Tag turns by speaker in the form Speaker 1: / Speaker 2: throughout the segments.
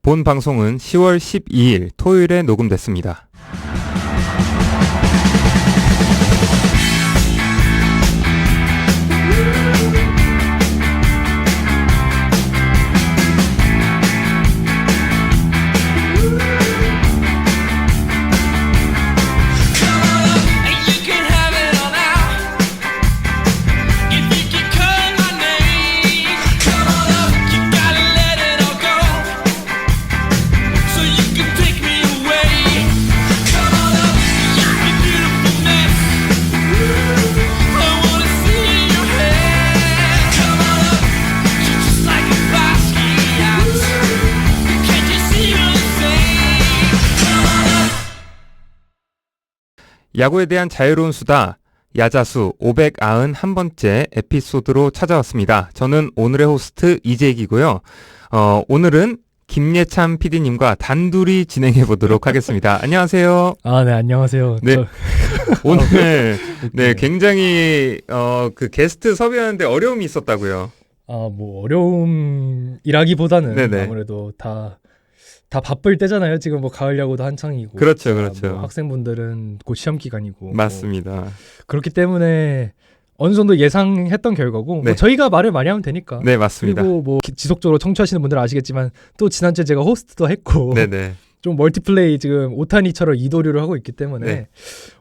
Speaker 1: 본 방송은 10월 12일 토요일에 녹음됐습니다. 야구에 대한 자유로운 수다, 야자수 591번째 에피소드로 찾아왔습니다. 저는 오늘의 호스트 이재익이고요. 오늘은 김예찬 PD님과 단둘이 진행해 보도록 하겠습니다. 안녕하세요.
Speaker 2: 네, 안녕하세요.
Speaker 1: 네. 오늘 네, 굉장히 그 게스트 섭외하는데 어려움이 있었다고요.
Speaker 2: 뭐 어려움이라기보다는
Speaker 1: 네네.
Speaker 2: 아무래도 다 바쁠 때잖아요. 지금 뭐 가을 야구도 한창이고.
Speaker 1: 그렇죠, 그렇죠.
Speaker 2: 뭐 학생분들은 곧 시험 기간이고.
Speaker 1: 맞습니다.
Speaker 2: 뭐 그렇기 때문에 어느 정도 예상했던 결과고.
Speaker 1: 네.
Speaker 2: 뭐 저희가 말을 많이 하면 되니까.
Speaker 1: 네, 맞습니다.
Speaker 2: 그리고 뭐 지속적으로 청취하시는 분들은 아시겠지만 또 지난주에 제가 호스트도 했고.
Speaker 1: 네네.
Speaker 2: 좀 멀티플레이 지금 오타니처럼 이도류를 하고 있기 때문에
Speaker 1: 네.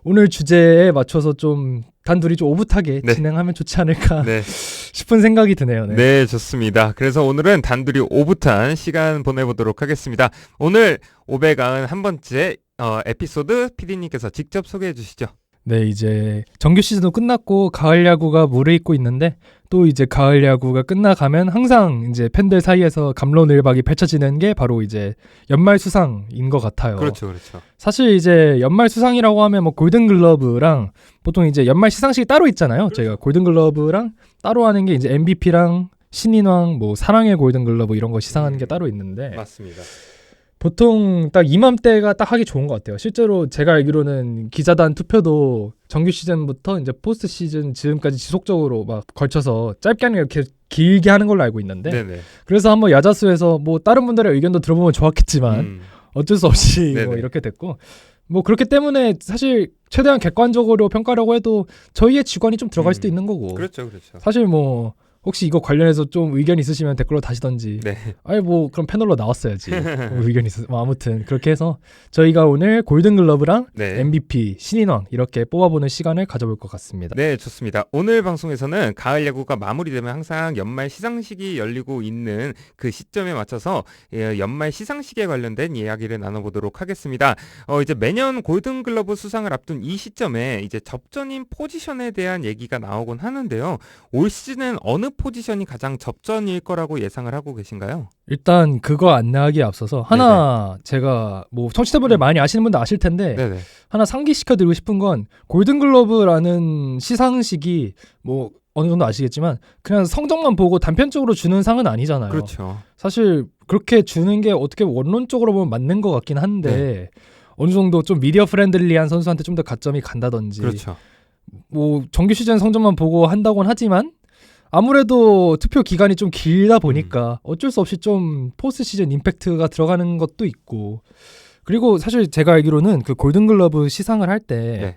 Speaker 2: 오늘 주제에 맞춰서 좀 단둘이 좀 오붓하게
Speaker 1: 네.
Speaker 2: 진행하면 좋지 않을까
Speaker 1: 네.
Speaker 2: 싶은 생각이 드네요.
Speaker 1: 네, 좋습니다. 그래서 오늘은 단둘이 오붓한 시간 보내보도록 하겠습니다. 오늘 591번째 에피소드 PD님께서 직접 소개해 주시죠.
Speaker 2: 네, 이제 정규 시즌도 끝났고 가을 야구가 무르익고 있는데 또 이제 가을 야구가 끝나가면 항상 이제 팬들 사이에서 갑론을박이 펼쳐지는 게 바로 이제 연말 수상인 것 같아요.
Speaker 1: 그렇죠, 그렇죠.
Speaker 2: 사실 이제 연말 수상이라고 하면 뭐 골든글러브랑 보통 이제 연말 시상식이 따로 있잖아요. 저희가 골든글러브랑 따로 하는 게 이제 MVP랑 신인왕, 뭐 사랑의 골든글러브 이런 거 시상하는 게 따로 있는데
Speaker 1: 맞습니다.
Speaker 2: 보통 딱 이맘때가 딱 하기 좋은 것 같아요. 실제로 제가 알기로는 기자단 투표도 정규 시즌부터 이제 포스트 시즌 지금까지 지속적으로 막 걸쳐서 짧게 하는 게 이렇게 길게 하는 걸로 알고 있는데
Speaker 1: 네네.
Speaker 2: 그래서 한번 야자수에서 뭐 다른 분들의 의견도 들어보면 좋았겠지만 어쩔 수 없이
Speaker 1: 네네.
Speaker 2: 뭐 이렇게 됐고 뭐 그렇기 때문에 사실 최대한 객관적으로 평가라고 해도 저희의 주관이 좀 들어갈 수도 있는 거고
Speaker 1: 그렇죠, 그렇죠.
Speaker 2: 사실 뭐 혹시 이거 관련해서 좀 의견 있으시면 댓글로 다시던지.
Speaker 1: 네.
Speaker 2: 아니 뭐 그럼 패널로 나왔어야지. 뭐 의견 있으. 뭐 아무튼 그렇게 해서 저희가 오늘 골든글러브랑
Speaker 1: 네.
Speaker 2: MVP, 신인왕 이렇게 뽑아보는 시간을 가져볼 것 같습니다.
Speaker 1: 네, 좋습니다. 오늘 방송에서는 가을 야구가 마무리되면 항상 연말 시상식이 열리고 있는 그 시점에 맞춰서 연말 시상식에 관련된 이야기를 나눠보도록 하겠습니다. 이제 매년 골든글러브 수상을 앞둔 이 시점에 이제 접전인 포지션에 대한 얘기가 나오곤 하는데요. 올 시즌은 어느 포지션이 가장 접전일 거라고 예상을 하고 계신가요?
Speaker 2: 일단 그거 안내하기에 앞서서 하나 제가 뭐 청취자분들 많이 아시는 분들 아실 텐데
Speaker 1: 네네.
Speaker 2: 하나 상기시켜드리고 싶은 건 골든글러브라는 시상식이 뭐 어느 정도 아시겠지만 그냥 성적만 보고 단편적으로 주는 상은 아니잖아요.
Speaker 1: 그렇죠.
Speaker 2: 사실 그렇게 주는 게 어떻게 원론적으로 보면 맞는 것 같긴 한데 어느 정도 좀 미디어 프렌들리한 선수한테 좀 더 가점이 간다든지
Speaker 1: 그렇죠.
Speaker 2: 뭐 정규 시즌 성적만 보고 한다곤 하지만 아무래도 투표 기간이 좀 길다 보니까 어쩔 수 없이 좀 포스트 시즌 임팩트가 들어가는 것도 있고 그리고 사실 제가 알기로는 그 골든글러브 시상을 할 때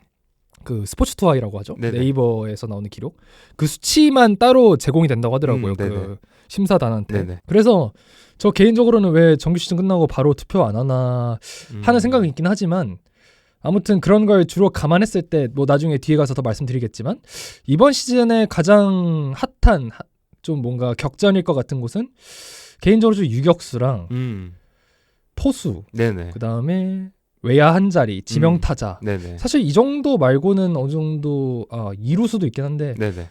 Speaker 2: 그 스포츠 투어이라고 하죠.
Speaker 1: 네네.
Speaker 2: 네이버에서 나오는 기록 그 수치만 따로 제공이 된다고 하더라고요. 그 심사단한테.
Speaker 1: 네네.
Speaker 2: 그래서 저 개인적으로는 왜 정규 시즌 끝나고 바로 투표 안 하나 하는 생각이 있긴 하지만 아무튼 그런 걸 주로 감안했을 때 뭐 나중에 뒤에 가서 더 말씀드리겠지만 이번 시즌에 가장 핫한 좀 뭔가 격전일 것 같은 곳은 개인적으로 좀 유격수랑 포수
Speaker 1: 네네.
Speaker 2: 그다음에 외야 한 자리 지명타자
Speaker 1: 네네.
Speaker 2: 사실 이 정도 말고는 어느 정도 이루수도 있긴 한데
Speaker 1: 네네.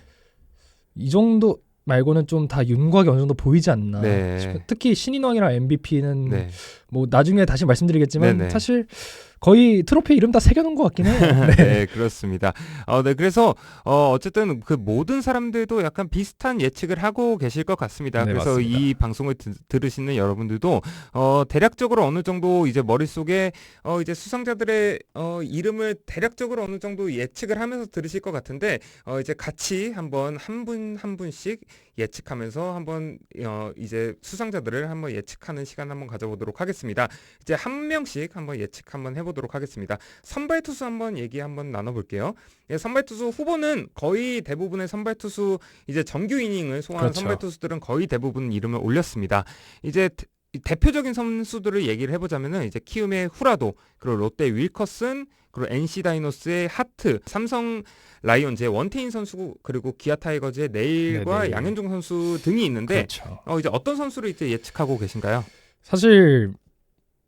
Speaker 2: 이 정도 말고는 좀 다 윤곽이 어느 정도 보이지 않나
Speaker 1: 네.
Speaker 2: 싶어요. 특히 신인왕이랑 MVP는
Speaker 1: 네.
Speaker 2: 뭐 나중에 다시 말씀드리겠지만
Speaker 1: 네네.
Speaker 2: 사실 거의 트로피 이름 다 새겨놓은 것 같긴 해요. 네.
Speaker 1: 네, 그렇습니다. 네, 그래서 어쨌든 그 모든 사람들도 약간 비슷한 예측을 하고 계실 것 같습니다.
Speaker 2: 네,
Speaker 1: 그래서
Speaker 2: 맞습니다.
Speaker 1: 이 방송을 들으시는 여러분들도 대략적으로 어느 정도 이제 머릿속에 이제 수상자들의 이름을 대략적으로 어느 정도 예측을 하면서 들으실 것 같은데 이제 같이 한번 한 분 한 분씩 예측하면서 한번 이제 수상자들을 한번 예측하는 시간 한번 가져보도록 하겠습니다. 이제 한 명씩 한번 예측 한번 해보도록 하겠습니다. 선발 투수 한번 얘기 한번 나눠볼게요. 예, 선발 투수 후보는 거의 대부분의 선발 투수 이제 정규 이닝을 소화한
Speaker 2: 그렇죠.
Speaker 1: 선발 투수들은 거의 대부분 이름을 올렸습니다. 이제 대표적인 선수들을 얘기를 해보자면은 이제 키움의 후라도, 그리고 롯데 윌커슨, 그리고 NC 다이노스의 하트, 삼성 라이온즈의 원태인 선수, 그리고 기아 타이거즈의 네일과
Speaker 2: 네네.
Speaker 1: 양현종 선수 등이 있는데
Speaker 2: 그렇죠.
Speaker 1: 이제 어떤 선수를 이제 예측하고 계신가요?
Speaker 2: 사실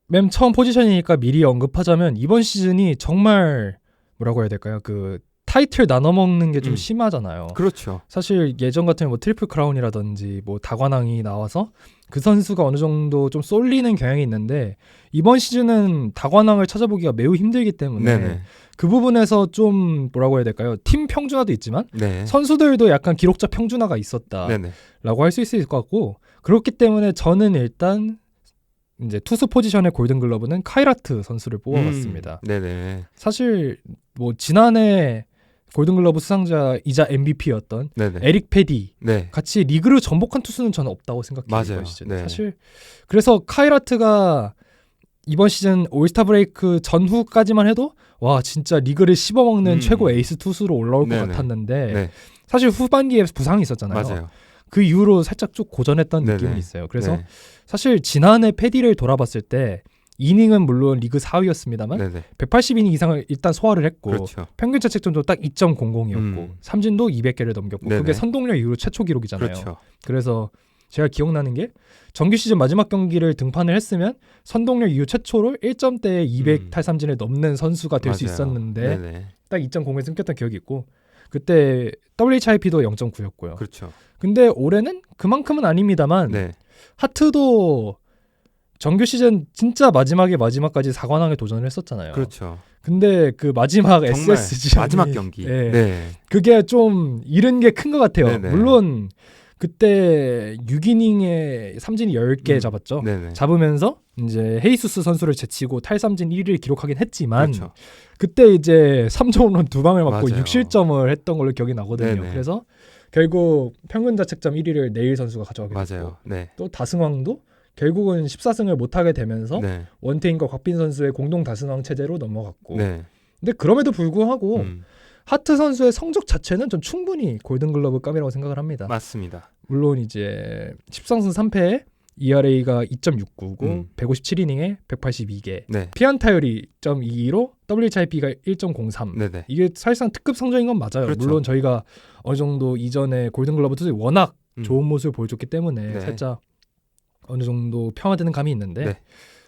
Speaker 2: 맨 처음 포지션이니까 미리 언급하자면 이번 시즌이 정말 뭐라고 해야 될까요? 그 타이틀 나눠 먹는 게 좀 심하잖아요.
Speaker 1: 그렇죠.
Speaker 2: 사실 예전 같으면 뭐 트리플 크라운이라든지 뭐 다관왕이 나와서 그 선수가 어느 정도 좀 쏠리는 경향이 있는데 이번 시즌은 다관왕을 찾아보기가 매우 힘들기 때문에
Speaker 1: 네네.
Speaker 2: 그 부분에서 좀 뭐라고 해야 될까요? 팀 평준화도 있지만
Speaker 1: 네.
Speaker 2: 선수들도 약간 기록자 평준화가 있었다라고
Speaker 1: 네네.
Speaker 2: 할 수 있을 것 같고, 그렇기 때문에 저는 일단 이제 투수 포지션의 골든글러브는 카이라트 선수를 뽑아봤습니다.
Speaker 1: 네네.
Speaker 2: 사실 뭐 지난해 골든글러브 수상자이자 MVP였던
Speaker 1: 네네.
Speaker 2: 에릭 패디
Speaker 1: 네.
Speaker 2: 같이 리그를 전복한 투수는 저는 없다고 생각해요.
Speaker 1: 맞아요.
Speaker 2: 이번 시즌.
Speaker 1: 네.
Speaker 2: 사실 그래서 카이라트가 이번 시즌 올스타 브레이크 전후까지만 해도 와 진짜 리그를 씹어먹는 최고 에이스 투수로 올라올 것
Speaker 1: 네네.
Speaker 2: 같았는데
Speaker 1: 네.
Speaker 2: 사실 후반기에 부상이 있었잖아요.
Speaker 1: 맞아요.
Speaker 2: 그 이후로 살짝 쭉 고전했던
Speaker 1: 네네.
Speaker 2: 느낌이 있어요. 그래서
Speaker 1: 네.
Speaker 2: 사실 지난해 패디를 돌아봤을 때 이닝은 물론 리그 4위였습니다만
Speaker 1: 네네.
Speaker 2: 180이닝 이상을 일단 소화를 했고
Speaker 1: 그렇죠.
Speaker 2: 평균 자책점도 딱 2.00이었고 삼진도 200개를 넘겼고
Speaker 1: 네네.
Speaker 2: 그게 선동열 이후로 최초 기록이잖아요.
Speaker 1: 그렇죠.
Speaker 2: 그래서 제가 기억나는 게 정규 시즌 마지막 경기를 등판을 했으면 선동열 이후 최초로 1점대에 200 탈삼진을 넘는 선수가 될 수
Speaker 1: 맞아요.
Speaker 2: 있었는데
Speaker 1: 네네.
Speaker 2: 딱 2.0에 끊겼던 기억이 있고 그때 WHIP도 0.9였고요.
Speaker 1: 그렇죠.
Speaker 2: 근데 올해는 그만큼은 아닙니다만
Speaker 1: 네.
Speaker 2: 하트도 정규 시즌 진짜 마지막까지 4관왕에 도전을 했었잖아요.
Speaker 1: 그렇죠.
Speaker 2: 근데 그 마지막
Speaker 1: 정말
Speaker 2: SSG
Speaker 1: 마지막 경기.
Speaker 2: 네.
Speaker 1: 네.
Speaker 2: 그게 좀 잃은 게 큰 것 같아요.
Speaker 1: 네네.
Speaker 2: 물론 그때 6이닝에 삼진이 10개 잡았죠.
Speaker 1: 네네.
Speaker 2: 잡으면서 이제 헤이수스 선수를 제치고 탈삼진 1위를 기록하긴 했지만
Speaker 1: 그렇죠.
Speaker 2: 그때 이제 3점 홈런 2방을 맞고
Speaker 1: 맞아요.
Speaker 2: 6실점을 했던 걸로 기억이 나거든요.
Speaker 1: 네네.
Speaker 2: 그래서 결국 평균 자책점 1위를 네일 선수가 가져가게 됐고
Speaker 1: 맞아요. 네.
Speaker 2: 또 다승왕도 결국은 14승을 못하게 되면서
Speaker 1: 네.
Speaker 2: 원태인과 곽빈 선수의 공동 다승왕 체제로 넘어갔고
Speaker 1: 네.
Speaker 2: 근데 그럼에도 불구하고
Speaker 1: 음,
Speaker 2: 하트 선수의 성적 자체는 전 충분히 골든글러브 감이라고 생각을 합니다.
Speaker 1: 맞습니다.
Speaker 2: 물론 이제 13승 3패에 ERA가 2.69고 157이닝에 182개
Speaker 1: 네.
Speaker 2: 피안 타율이 1.22로 WHIP가 1.03
Speaker 1: 네네.
Speaker 2: 이게 사실상 특급 성적인 건 맞아요.
Speaker 1: 그렇죠.
Speaker 2: 물론 저희가 어느 정도 이전에 골든글러브 투수들이 워낙
Speaker 1: 음.
Speaker 2: 좋은 모습을 보여줬기 때문에
Speaker 1: 네.
Speaker 2: 살짝 어느 정도 평화되는 감이 있는데
Speaker 1: 네.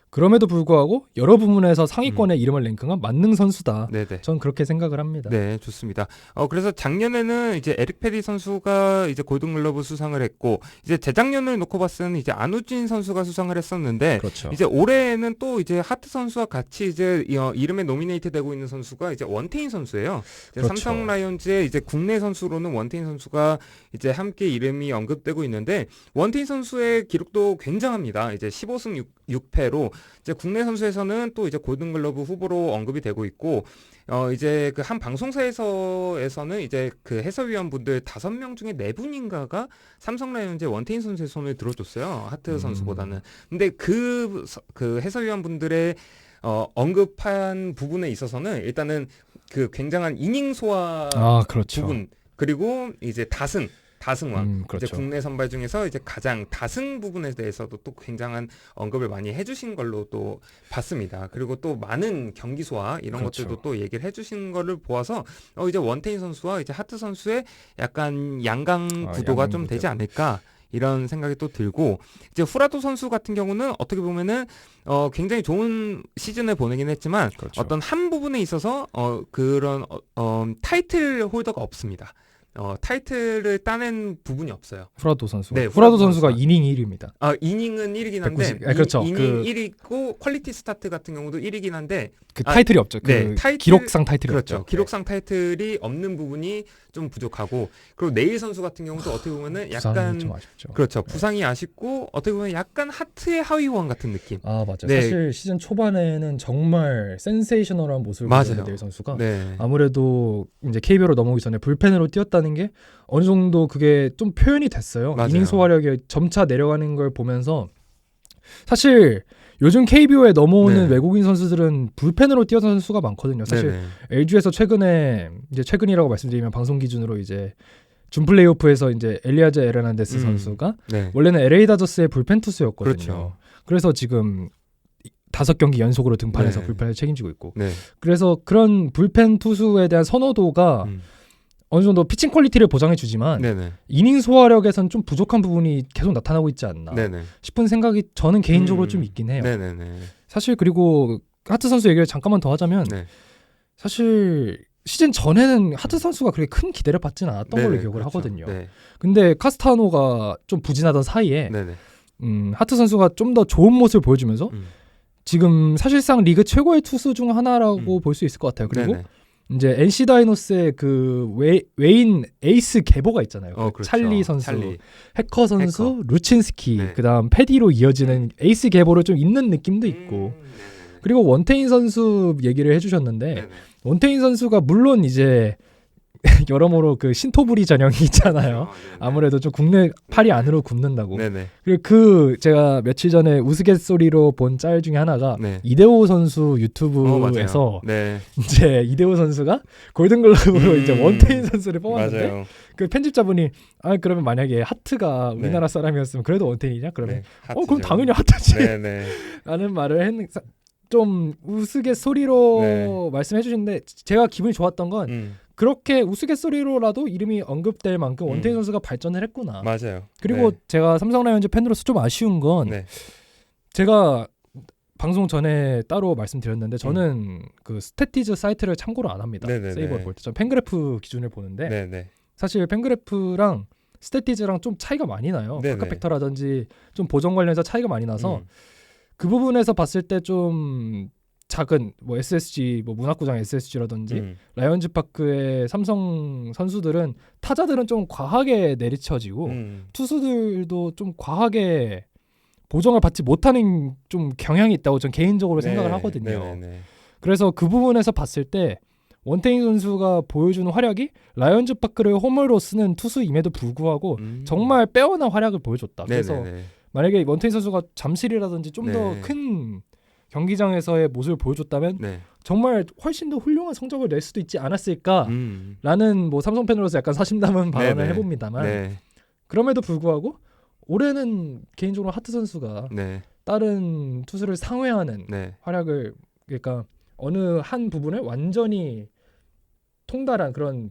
Speaker 2: 그럼에도 불구하고 여러 부문에서 상위권에 이름을 랭킹한 만능 선수다.
Speaker 1: 네네.
Speaker 2: 전 그렇게 생각을 합니다.
Speaker 1: 네, 좋습니다. 그래서 작년에는 이제 에릭 페디 선수가 이제 골든글러브 수상을 했고, 이제 재작년을 놓고 봤을 때는 이제 안우진 선수가 수상을 했었는데,
Speaker 2: 그렇죠.
Speaker 1: 이제 올해는 또 이제 하트 선수와 같이 이제 이름에 노미네이트 되고 있는 선수가 이제 원태인 선수예요. 이제
Speaker 2: 그렇죠.
Speaker 1: 삼성 라이온즈의 이제 국내 선수로는 원태인 선수가 이제 함께 이름이 언급되고 있는데, 원태인 선수의 기록도 굉장합니다. 이제 15승 6패로 이제 국내 선수에서는 또 이제 골든글러브 후보로 언급이 되고 있고, 이제 그 한 방송사에서는 이제 그 해설위원분들 5명 중에 4분인가가 삼성 라이온즈의 원태인 선수의 손을 들어줬어요. 하트 선수보다는. 근데 그 해설위원분들의 언급한 부분에 있어서는 일단은 그 굉장한 이닝 소화
Speaker 2: 그렇죠.
Speaker 1: 부분, 그리고 이제 다승왕.
Speaker 2: 그렇죠.
Speaker 1: 이제 국내 선발 중에서 이제 가장 다승 부분에 대해서도 또 굉장한 언급을 많이 해주신 걸로 또 봤습니다. 그리고 또 많은 경기 소화 이런
Speaker 2: 그렇죠.
Speaker 1: 것들도 또 얘기를 해주신 거를 보아서 이제 원태인 선수와 이제 하트 선수의 약간 양강 구도가
Speaker 2: 양강
Speaker 1: 좀
Speaker 2: 구도.
Speaker 1: 되지 않을까. 이런 생각이 또 들고, 이제 후라도 선수 같은 경우는 어떻게 보면은 굉장히 좋은 시즌을 보내긴 했지만
Speaker 2: 그렇죠.
Speaker 1: 어떤 한 부분에 있어서 그런 타이틀 홀더가 없습니다. 타이틀을 따낸 부분이 없어요.
Speaker 2: 후라도 선수가.
Speaker 1: 네,
Speaker 2: 후라도
Speaker 1: 후라도
Speaker 2: 선수가
Speaker 1: 선수가.
Speaker 2: 이닝 1위입니다.
Speaker 1: 이닝은 1위긴 한데
Speaker 2: 190. 그렇죠.
Speaker 1: 이닝 1위고 퀄리티 스타트 같은 경우도 1위긴 한데
Speaker 2: 그 타이틀이 없죠. 그
Speaker 1: 네, 타이틀-
Speaker 2: 기록상 타이틀이
Speaker 1: 그렇죠.
Speaker 2: 없죠.
Speaker 1: 기록상 타이틀이 없는 부분이 좀 부족하고 그리고 네일 선수 같은 경우도 어떻게 보면은
Speaker 2: 부상이
Speaker 1: 약간
Speaker 2: 좀 아쉽죠.
Speaker 1: 그렇죠. 부상이 아쉽고 어떻게 보면 약간 하트의 하위원 같은 느낌.
Speaker 2: 아 맞아요.
Speaker 1: 네.
Speaker 2: 사실 시즌 초반에는 정말 센세이셔널한 모습을
Speaker 1: 맞아요.
Speaker 2: 보였는데 네일 선수가
Speaker 1: 네.
Speaker 2: 아무래도 이제 KBO로 넘어오기 전에 불펜으로 뛰었다는 게 어느 정도 그게 좀 표현이 됐어요.
Speaker 1: 맞아요.
Speaker 2: 이닝 소화력이 점차 내려가는 걸 보면서 사실 요즘 KBO에 넘어오는
Speaker 1: 네.
Speaker 2: 외국인 선수들은 불펜으로 뛰어서 선수가 많거든요. 사실
Speaker 1: 네네.
Speaker 2: LG에서 최근이라고 말씀드리면 방송 기준으로 이제 준 플레이오프에서 이제 엘리아즈 에르난데스 선수가
Speaker 1: 네.
Speaker 2: 원래는 LA 다저스의 불펜 투수였거든요.
Speaker 1: 그렇죠.
Speaker 2: 그래서 지금 5경기 연속으로 등판해서
Speaker 1: 네.
Speaker 2: 불펜을 책임지고 있고
Speaker 1: 네.
Speaker 2: 그래서 그런 불펜 투수에 대한 선호도가 어느 정도 피칭 퀄리티를 보장해 주지만
Speaker 1: 네네.
Speaker 2: 이닝 소화력에선 좀 부족한 부분이 계속 나타나고 있지 않나
Speaker 1: 네네.
Speaker 2: 싶은 생각이 저는 개인적으로 좀 있긴 해요.
Speaker 1: 네네네.
Speaker 2: 사실 그리고 하트 선수 얘기를 잠깐만 더 하자면
Speaker 1: 네.
Speaker 2: 사실 시즌 전에는 하트 선수가 그렇게 큰 기대를 받지는 않았던 걸로
Speaker 1: 네네.
Speaker 2: 기억을
Speaker 1: 그렇죠.
Speaker 2: 하거든요.
Speaker 1: 네.
Speaker 2: 근데 카스타노가 좀 부진하던 사이에
Speaker 1: 네네.
Speaker 2: 하트 선수가 좀 더 좋은 모습을 보여주면서 지금 사실상 리그 최고의 투수 중 하나라고 볼 수 있을 것 같아요. 그리고
Speaker 1: 네네.
Speaker 2: 이제 NC 다이노스의 그 외인 에이스 계보가 있잖아요. 그
Speaker 1: 그렇죠.
Speaker 2: 찰리 선수,
Speaker 1: 찰리.
Speaker 2: 해커 선수,
Speaker 1: 해커.
Speaker 2: 루친스키,
Speaker 1: 네.
Speaker 2: 그다음 패디로 이어지는 에이스 계보를 좀 잇는 느낌도 있고.
Speaker 1: 네네네.
Speaker 2: 그리고 원태인 선수 얘기를 해주셨는데
Speaker 1: 네네.
Speaker 2: 원태인 선수가 물론 이제 여러모로 그 신토부리 전형이 있잖아요.
Speaker 1: 네네.
Speaker 2: 아무래도 좀 국내 팔이 안으로 굽는다고.
Speaker 1: 네네.
Speaker 2: 그리고 그 제가 며칠 전에 우스갯소리로 본 짤 중에 하나가
Speaker 1: 네.
Speaker 2: 이대호 선수
Speaker 1: 맞아요.
Speaker 2: 유튜브에서
Speaker 1: 네.
Speaker 2: 이제 이대호 선수가 골든글러브로 이제 원태인 선수를 뽑았는데
Speaker 1: 맞아요.
Speaker 2: 그 편집자분이 그러면 만약에 하트가
Speaker 1: 네.
Speaker 2: 우리나라 사람이었으면 그래도 원태인이냐? 그러면
Speaker 1: 네.
Speaker 2: 그럼
Speaker 1: 하트죠.
Speaker 2: 당연히 하트지
Speaker 1: 네네.
Speaker 2: 라는 말을 했는데 좀 우스갯소리로
Speaker 1: 네.
Speaker 2: 말씀해 주시는데 제가 기분이 좋았던 건 그렇게 우스갯소리로라도 이름이 언급될 만큼 원태인 선수가 발전을 했구나.
Speaker 1: 맞아요.
Speaker 2: 그리고
Speaker 1: 네.
Speaker 2: 제가 삼성 라이온즈 팬으로서 좀 아쉬운 건
Speaker 1: 네.
Speaker 2: 제가 방송 전에 따로 말씀드렸는데 저는 그 스태티즈 사이트를 참고로 안 합니다.
Speaker 1: 네네네.
Speaker 2: 세이버를 볼 때. 전 팬그래프 기준을 보는데
Speaker 1: 네네.
Speaker 2: 사실 팬그래프랑 스태티즈랑 좀 차이가 많이 나요.
Speaker 1: 네네.
Speaker 2: 카카팩터라든지 좀 보정 관련해서 차이가 많이 나서 그 부분에서 봤을 때 좀 작은 뭐 SSG 뭐 문학구장 SSG라든지 라이온즈 파크의 삼성 선수들은 타자들은 좀 과하게 내리쳐지고 투수들도 좀 과하게 보정을 받지 못하는 좀 경향이 있다고 전 개인적으로 생각을 하거든요.
Speaker 1: 네네네.
Speaker 2: 그래서 그 부분에서 봤을 때 원태인 선수가 보여주는 활약이 라이온즈 파크를 홈으로 쓰는 투수임에도 불구하고 정말 빼어난 활약을 보여줬다. 그래서
Speaker 1: 네네네.
Speaker 2: 만약에 원태인 선수가 잠실이라든지 좀 더
Speaker 1: 네.
Speaker 2: 큰 경기장에서의 모습을 보여줬다면
Speaker 1: 네.
Speaker 2: 정말 훨씬 더 훌륭한 성적을 낼 수도 있지 않았을까라는
Speaker 1: 음.
Speaker 2: 뭐 삼성 팬으로서 약간 사심 담은 발언을
Speaker 1: 네네.
Speaker 2: 해봅니다만
Speaker 1: 네.
Speaker 2: 그럼에도 불구하고 올해는 개인적으로 하트 선수가
Speaker 1: 네.
Speaker 2: 다른 투수를 상회하는
Speaker 1: 네.
Speaker 2: 활약을 그러니까 어느 한 부분에 완전히 통달한 그런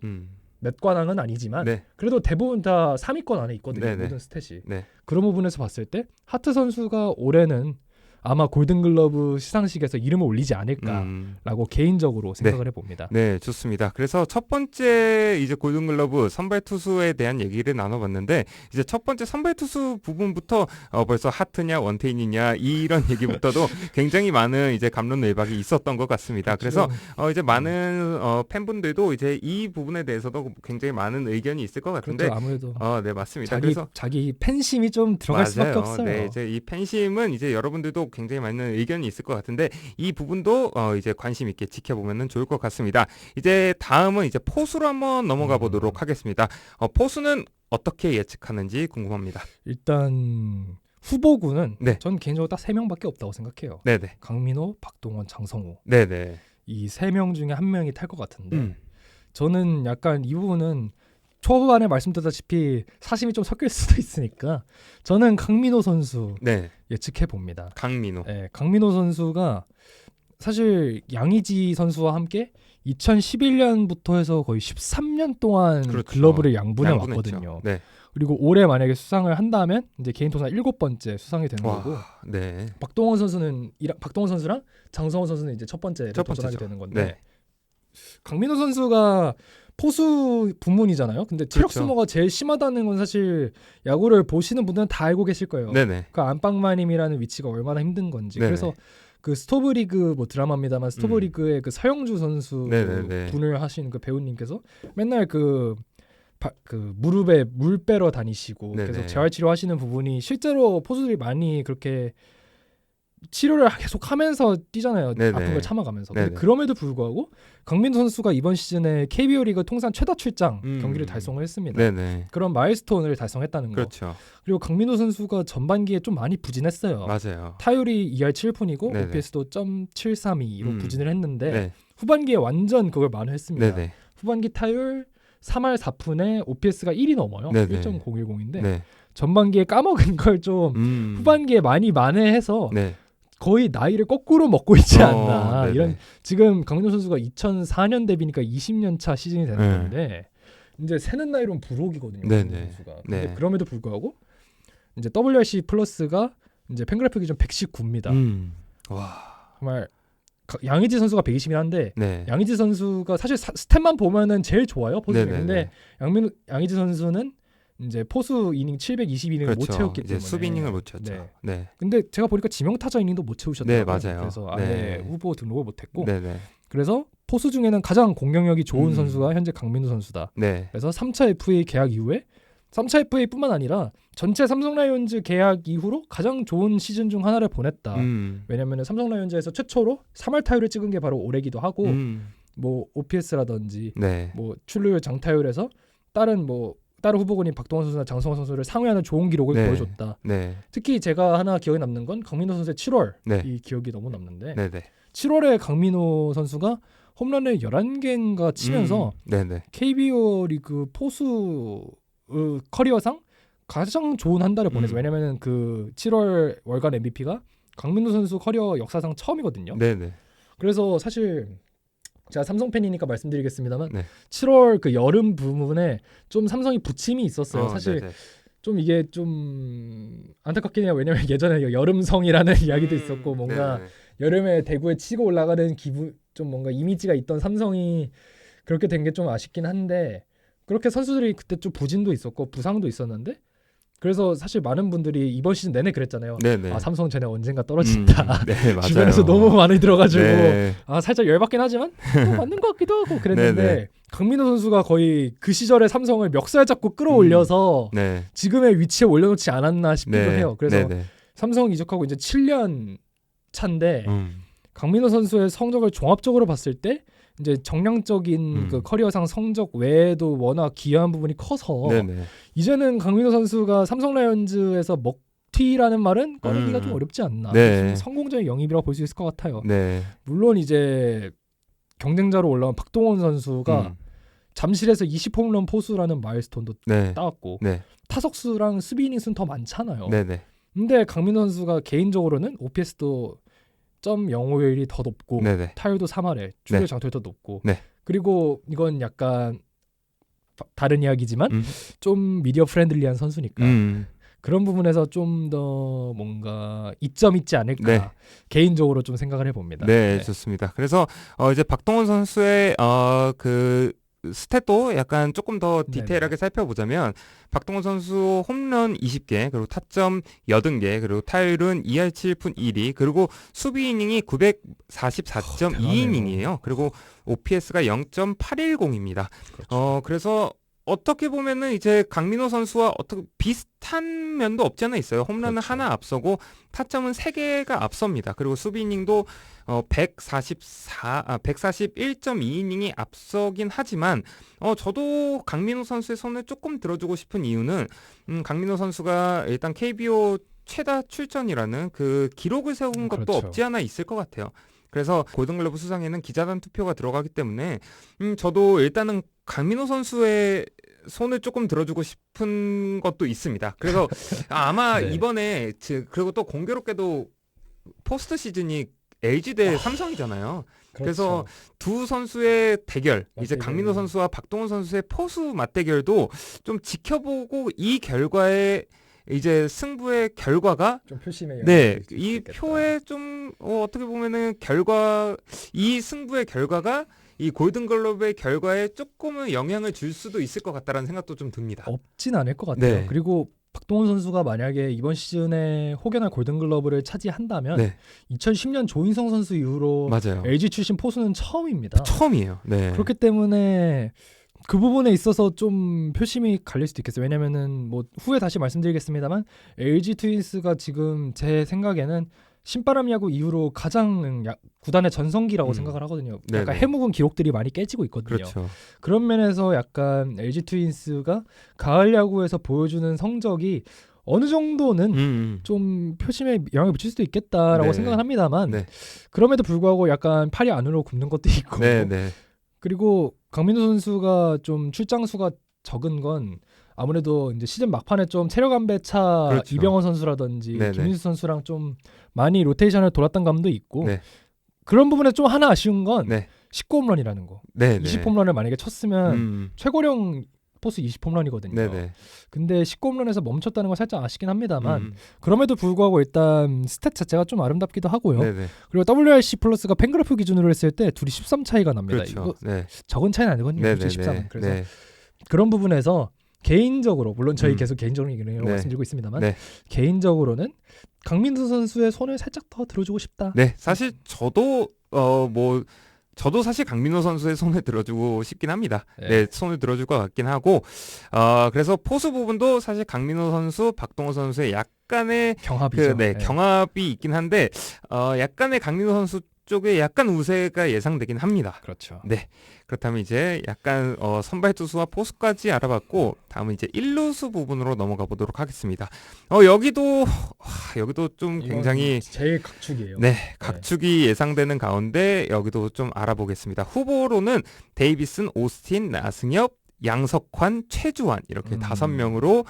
Speaker 2: 몇 관왕은 아니지만
Speaker 1: 네.
Speaker 2: 그래도 대부분 다 3위권 안에 있거든요.
Speaker 1: 네네.
Speaker 2: 모든 스탯이.
Speaker 1: 네.
Speaker 2: 그런 부분에서 봤을 때 하트 선수가 올해는 아마 골든글러브 시상식에서 이름을 올리지 않을까라고 개인적으로 생각을 해봅니다.
Speaker 1: 네, 좋습니다. 그래서 첫 번째 이제 골든글러브 선발 투수에 대한 얘기를 나눠봤는데 이제 첫 번째 선발 투수 부분부터 벌써 하트냐 원태인이냐 이런 얘기부터도 굉장히 많은 이제 갑론을박이 있었던 것 같습니다. 그래서 이제 많은 팬분들도 이제 이 부분에 대해서도 굉장히 많은 의견이 있을 것 같은데,
Speaker 2: 그렇죠. 아무래도
Speaker 1: 네, 맞습니다. 그래서
Speaker 2: 자기 팬심이 좀 들어갈 수밖에 없어요.
Speaker 1: 네, 이제 이 팬심은 이제 여러분들도 굉장히 많은 의견이 있을 것 같은데 이 부분도 이제 관심 있게 지켜보면 좋을 것 같습니다. 이제 다음은 이제 포수로 한번 넘어가 보도록 하겠습니다. 포수는 어떻게 예측하는지 궁금합니다.
Speaker 2: 일단 후보군은
Speaker 1: 네.
Speaker 2: 전 개인적으로 딱 3명밖에 없다고 생각해요.
Speaker 1: 네네.
Speaker 2: 강민호, 박동원, 장성호.
Speaker 1: 네네.
Speaker 2: 이 3명 중에 한 명이 탈 것 같은데 저는 약간 이 부분은 초반에 말씀드렸다시피 사심이 좀 섞일 수도 있으니까 저는 강민호 선수
Speaker 1: 네.
Speaker 2: 예측해 봅니다.
Speaker 1: 강민호.
Speaker 2: 네, 강민호 선수가 사실 양의지 선수와 함께 2011년부터 해서 거의 13년 동안
Speaker 1: 그렇죠.
Speaker 2: 글러브를 양분해
Speaker 1: 양분했죠.
Speaker 2: 왔거든요.
Speaker 1: 네.
Speaker 2: 그리고 올해 만약에 수상을 한다면 이제 개인 통산 7번째 수상이 되는 거고
Speaker 1: 네.
Speaker 2: 박동원 선수랑 장성호 선수는 이제 첫 번째를 도전하게 되는 건데
Speaker 1: 네.
Speaker 2: 강민호 선수가 포수 부문이잖아요. 근데 체력
Speaker 1: 그렇죠.
Speaker 2: 소모가 제일 심하다는 건 사실 야구를 보시는 분들은 다 알고 계실 거예요.
Speaker 1: 네네.
Speaker 2: 그 안방마님이라는 위치가 얼마나 힘든 건지.
Speaker 1: 네네.
Speaker 2: 그래서 그 스토브리그 뭐 드라마입니다만 스토브리그의 그 서영주 선수
Speaker 1: 네네네.
Speaker 2: 분을 하시는 그 배우님께서 맨날 그 무릎에 물 빼러 다니시고
Speaker 1: 네네.
Speaker 2: 계속 재활치료하시는 부분이 실제로 포수들이 많이 그렇게 치료를 계속 하면서 뛰잖아요.
Speaker 1: 네네.
Speaker 2: 아픈 걸 참아가면서. 근데
Speaker 1: 네네.
Speaker 2: 그럼에도 불구하고 강민호 선수가 이번 시즌에 KBO 리그 통산 최다 출장
Speaker 1: 음.
Speaker 2: 경기를 달성을 했습니다.
Speaker 1: 네네.
Speaker 2: 그런 마일스톤을 달성했다는 거.
Speaker 1: 그렇죠.
Speaker 2: 그리고 강민호 선수가 전반기에 좀 많이 부진했어요.
Speaker 1: 맞아요.
Speaker 2: 타율이 2할 7푼이고
Speaker 1: 네네.
Speaker 2: OPS도 .732로 부진을 했는데
Speaker 1: 네.
Speaker 2: 후반기에 완전 그걸 만회했습니다.
Speaker 1: 네네.
Speaker 2: 후반기 타율 3할 4푼에 OPS가 1이 넘어요.
Speaker 1: 네네.
Speaker 2: 1.010인데
Speaker 1: 네.
Speaker 2: 전반기에 까먹은 걸 좀 후반기에 많이 만회해서
Speaker 1: 네.
Speaker 2: 거의 나이를 거꾸로 먹고 있지 않나.
Speaker 1: 네네.
Speaker 2: 이런 지금 강민호 선수가 2004년 데뷔니까 20년 차 시즌이 되는
Speaker 1: 네.
Speaker 2: 건데 이제 새는 나이로는 부록이거든요.
Speaker 1: 네네.
Speaker 2: 강민호 선수가. 근데
Speaker 1: 네.
Speaker 2: 그럼에도 불구하고 이제 WRC 플러스가 이제 팬그래프 기준 119입니다.
Speaker 1: 와.
Speaker 2: 정말 양의지 선수가 120이란데
Speaker 1: 네.
Speaker 2: 양의지 선수가 사실 스탯만 보면은 제일 좋아요. 포수 중에.
Speaker 1: 네네네.
Speaker 2: 근데 양의지 선수는 이제 포수 이닝 720이닝을 못
Speaker 1: 그렇죠.
Speaker 2: 채웠기
Speaker 1: 이제
Speaker 2: 때문에
Speaker 1: 수비 이닝을 못 채웠죠.
Speaker 2: 네.
Speaker 1: 네.
Speaker 2: 근데 제가 보니까 지명타자 이닝도 못 채우셨더라고요.
Speaker 1: 네, 맞아요.
Speaker 2: 그래서 아예
Speaker 1: 네.
Speaker 2: 후보 등록을 못했고
Speaker 1: 네네.
Speaker 2: 그래서 포수 중에는 가장 공격력이 좋은
Speaker 1: 음.
Speaker 2: 선수가 현재 강민호 선수다.
Speaker 1: 네.
Speaker 2: 그래서 3차 FA 계약 이후에 3차 FA뿐만 아니라 전체 삼성 라이온즈 계약 이후로 가장 좋은 시즌 중 하나를 보냈다. 왜냐하면 삼성 라이온즈에서 최초로 3할 타율을 찍은 게 바로 올해기도 하고 뭐 OPS라든지
Speaker 1: 네.
Speaker 2: 뭐 출루율 장타율에서 다른 후보군인 박동원 선수나 장성호 선수를 상회하는 좋은 기록을
Speaker 1: 네.
Speaker 2: 보여줬다.
Speaker 1: 네.
Speaker 2: 특히 제가 하나 기억에 남는 건 강민호 선수의 7월
Speaker 1: 네.
Speaker 2: 이 기억이 너무 남는데
Speaker 1: 네네.
Speaker 2: 7월에 강민호 선수가 홈런을 11개인가 치면서
Speaker 1: 네네.
Speaker 2: KBO 리그 포수 커리어상 가장 좋은 한 달을 보내서 왜냐면은 그 7월 월간 MVP가 강민호 선수 커리어 역사상 처음이거든요.
Speaker 1: 네네.
Speaker 2: 그래서 사실 제가 삼성 팬이니까 말씀드리겠습니다만
Speaker 1: 네.
Speaker 2: 7월 그 여름 부분에 좀 삼성이 부침이 있었어요. 사실
Speaker 1: 네네.
Speaker 2: 좀 이게 좀 안타깝긴 해요. 왜냐면 예전에 여름성이라는 이야기도 있었고 뭔가
Speaker 1: 네네.
Speaker 2: 여름에 대구에 치고 올라가는 기분 좀 뭔가 이미지가 있던 삼성이 그렇게 된 게 좀 아쉽긴 한데 그렇게 선수들이 그때 좀 부진도 있었고 부상도 있었는데 그래서 사실 많은 분들이 이번 시즌 내내 그랬잖아요.
Speaker 1: 네네.
Speaker 2: 아 삼성 쟤네 언젠가 떨어진다.
Speaker 1: 네, 맞아요.
Speaker 2: 주변에서 너무 많이 들어가지고
Speaker 1: 네.
Speaker 2: 아 살짝 열받긴 하지만 또 맞는 것 같기도 하고 그랬는데
Speaker 1: 네네.
Speaker 2: 강민호 선수가 거의 그 시절에 삼성을 멱살 잡고 끌어올려서
Speaker 1: 네.
Speaker 2: 지금의 위치에 올려놓지 않았나 싶기도
Speaker 1: 네.
Speaker 2: 해요. 그래서
Speaker 1: 네네.
Speaker 2: 삼성 이적하고 이제 7년 차인데
Speaker 1: 음.
Speaker 2: 강민호 선수의 성적을 종합적으로 봤을 때 이제 정량적인 그 커리어상 성적 외에도 워낙 기여한 부분이 커서
Speaker 1: 네네.
Speaker 2: 이제는 강민호 선수가 삼성 라이온즈에서 먹튀라는 말은 꺼내기가 좀 어렵지 않나.
Speaker 1: 네.
Speaker 2: 성공적인 영입이라고 볼 수 있을 것 같아요.
Speaker 1: 네.
Speaker 2: 물론 이제 경쟁자로 올라온 박동원 선수가 잠실에서 20홈런 포수라는 마일스톤도
Speaker 1: 네.
Speaker 2: 따왔고
Speaker 1: 네.
Speaker 2: 타석수랑 수비 이닝 수는 더 많잖아요.
Speaker 1: 네네.
Speaker 2: 근데 강민호 선수가 개인적으로는 OPS도 .051이 더 높고
Speaker 1: 네네.
Speaker 2: 타율도 3할에 출루
Speaker 1: 네.
Speaker 2: 장타율도 높고
Speaker 1: 네.
Speaker 2: 그리고 이건 약간 다른 이야기지만 좀 미디어 프렌들리한 선수니까 그런 부분에서 좀 더 뭔가 이점 있지 않을까
Speaker 1: 네.
Speaker 2: 개인적으로 좀 생각을 해봅니다.
Speaker 1: 네, 좋습니다. 그래서 이제 박동원 선수의 그 스탯도 약간 조금 더 디테일하게 살펴보자면 박동원 선수 홈런 20개 그리고 타점 80개 그리고 타율은 2할 7푼 1위 그리고 수비 이닝이 944.2이닝이에요. 그리고 OPS가 0.810입니다.
Speaker 2: 그렇죠.
Speaker 1: 그래서 어떻게 보면은 이제 강민호 선수와 어떻게 비슷한 면도 없지 않아 있어요. 홈런은
Speaker 2: 그렇죠.
Speaker 1: 하나 앞서고 타점은 3개가 앞섭니다. 그리고 수비 이닝도 141.2이닝이 앞서긴 하지만 저도 강민호 선수의 손을 조금 들어주고 싶은 이유는 강민호 선수가 일단 KBO 최다 출전이라는 그 기록을 세운 것도
Speaker 2: 그렇죠.
Speaker 1: 없지 않아 있을 것 같아요. 그래서 골든글러브 수상에는 기자단 투표가 들어가기 때문에 저도 일단은 강민호 선수의 손을 조금 들어주고 싶은 것도 있습니다. 그래서 아마
Speaker 2: 네.
Speaker 1: 이번에 그리고 또 공교롭게도 포스트 시즌이 LG 대 삼성이잖아요. 그래서 두 선수의 대결, 이제 강민호 선수와 박동원 선수의 포수 맞대결도 좀 지켜보고 이 결과에 이제 승부의 결과가
Speaker 2: 좀 표심에
Speaker 1: 이 표에 좀 어떻게 보면은 이 승부의 결과가 이 골든글러브의 결과에 조금은 영향을 줄 수도 있을 것 같다라는 생각도 좀 듭니다.
Speaker 2: 없진 않을 것 같아요.
Speaker 1: 네.
Speaker 2: 그리고 박동원 선수가 만약에 이번 시즌에 혹여나 골든글러브를 차지한다면
Speaker 1: 네,
Speaker 2: 2010년 조인성 선수 이후로
Speaker 1: 맞아요.
Speaker 2: LG 출신 포수는 처음입니다.
Speaker 1: 처음이에요. 네.
Speaker 2: 그렇기 때문에 그 부분에 있어서 좀 표심이 갈릴 수도 있겠어요. 왜냐면은 뭐 후에 다시 말씀드리겠습니다만 LG 트윈스가 지금 제 생각에는 신바람 야구 이후로 가장 구단의 전성기라고 생각을 하거든요. 약간
Speaker 1: 네네.
Speaker 2: 해묵은 기록들이 많이 깨지고 있거든요.
Speaker 1: 그렇죠.
Speaker 2: 그런 면에서 약간 LG 트윈스가 가을 야구에서 보여주는 성적이 어느 정도는 좀 표심에 영향을 미칠 수도 있겠다라고
Speaker 1: 네.
Speaker 2: 생각을 합니다만
Speaker 1: 네.
Speaker 2: 그럼에도 불구하고 약간 팔이 안으로 굽는 것도 있고
Speaker 1: 네, 네.
Speaker 2: 그리고 강민호 선수가 좀 출장 수가 적은 건 아무래도 이제 시즌 막판에 좀 체력 안배차
Speaker 1: 그렇죠.
Speaker 2: 이병헌 선수라든지
Speaker 1: 네네.
Speaker 2: 김민수 선수랑 좀 많이 로테이션을 돌았던 감도 있고
Speaker 1: 네.
Speaker 2: 그런 부분에 좀 하나 아쉬운 건
Speaker 1: 네.
Speaker 2: 19홈런이라는 거.
Speaker 1: 네, 네.
Speaker 2: 20홈런을 만약에 쳤으면 최고령 포수 20홈런이거든요.
Speaker 1: 네, 네.
Speaker 2: 근데 19홈런에서 멈췄다는 건 살짝 아쉽긴 합니다만 그럼에도 불구하고 일단 스탯 자체가 좀 아름답기도 하고요.
Speaker 1: 네, 네.
Speaker 2: 그리고 WRC 플러스가 팬그래프 기준으로 했을 때 둘이 13 차이가 납니다.
Speaker 1: 그렇죠.
Speaker 2: 이거
Speaker 1: 네.
Speaker 2: 적은 차이는 아니거든요.
Speaker 1: 네,
Speaker 2: 13.
Speaker 1: 네.
Speaker 2: 그래서
Speaker 1: 네.
Speaker 2: 그런 부분에서 개인적으로 물론 저희
Speaker 1: 음.
Speaker 2: 계속 개인적으로 얘기를
Speaker 1: 네.
Speaker 2: 말씀드리고 있습니다만
Speaker 1: 네.
Speaker 2: 개인적으로는 강민수 선수의 손을 살짝 더 들어주고 싶다.
Speaker 1: 네, 사실 저도 저도 사실 강민호 선수의 손을 들어주고 싶긴 합니다.
Speaker 2: 네.
Speaker 1: 네, 손을 들어줄 것 같긴 하고, 그래서 포수 부분도 사실 강민호 선수, 박동원 선수의 약간의
Speaker 2: 경합이죠.
Speaker 1: 경합이 있긴 한데, 약간의 강민호 선수 쪽에 약간 우세가 예상되긴 합니다.
Speaker 2: 그렇죠.
Speaker 1: 네. 그렇다면 이제 약간 선발 투수와 포수까지 알아봤고 다음은 이제 1루수 부분으로 넘어가 보도록 하겠습니다. 여기도 좀 굉장히
Speaker 2: 제일 각축이에요.
Speaker 1: 네, 각축이 예상되는 가운데 여기도 좀 알아보겠습니다. 후보로는 데이비슨, 오스틴, 나승엽, 양석환, 최주환 이렇게 5명으로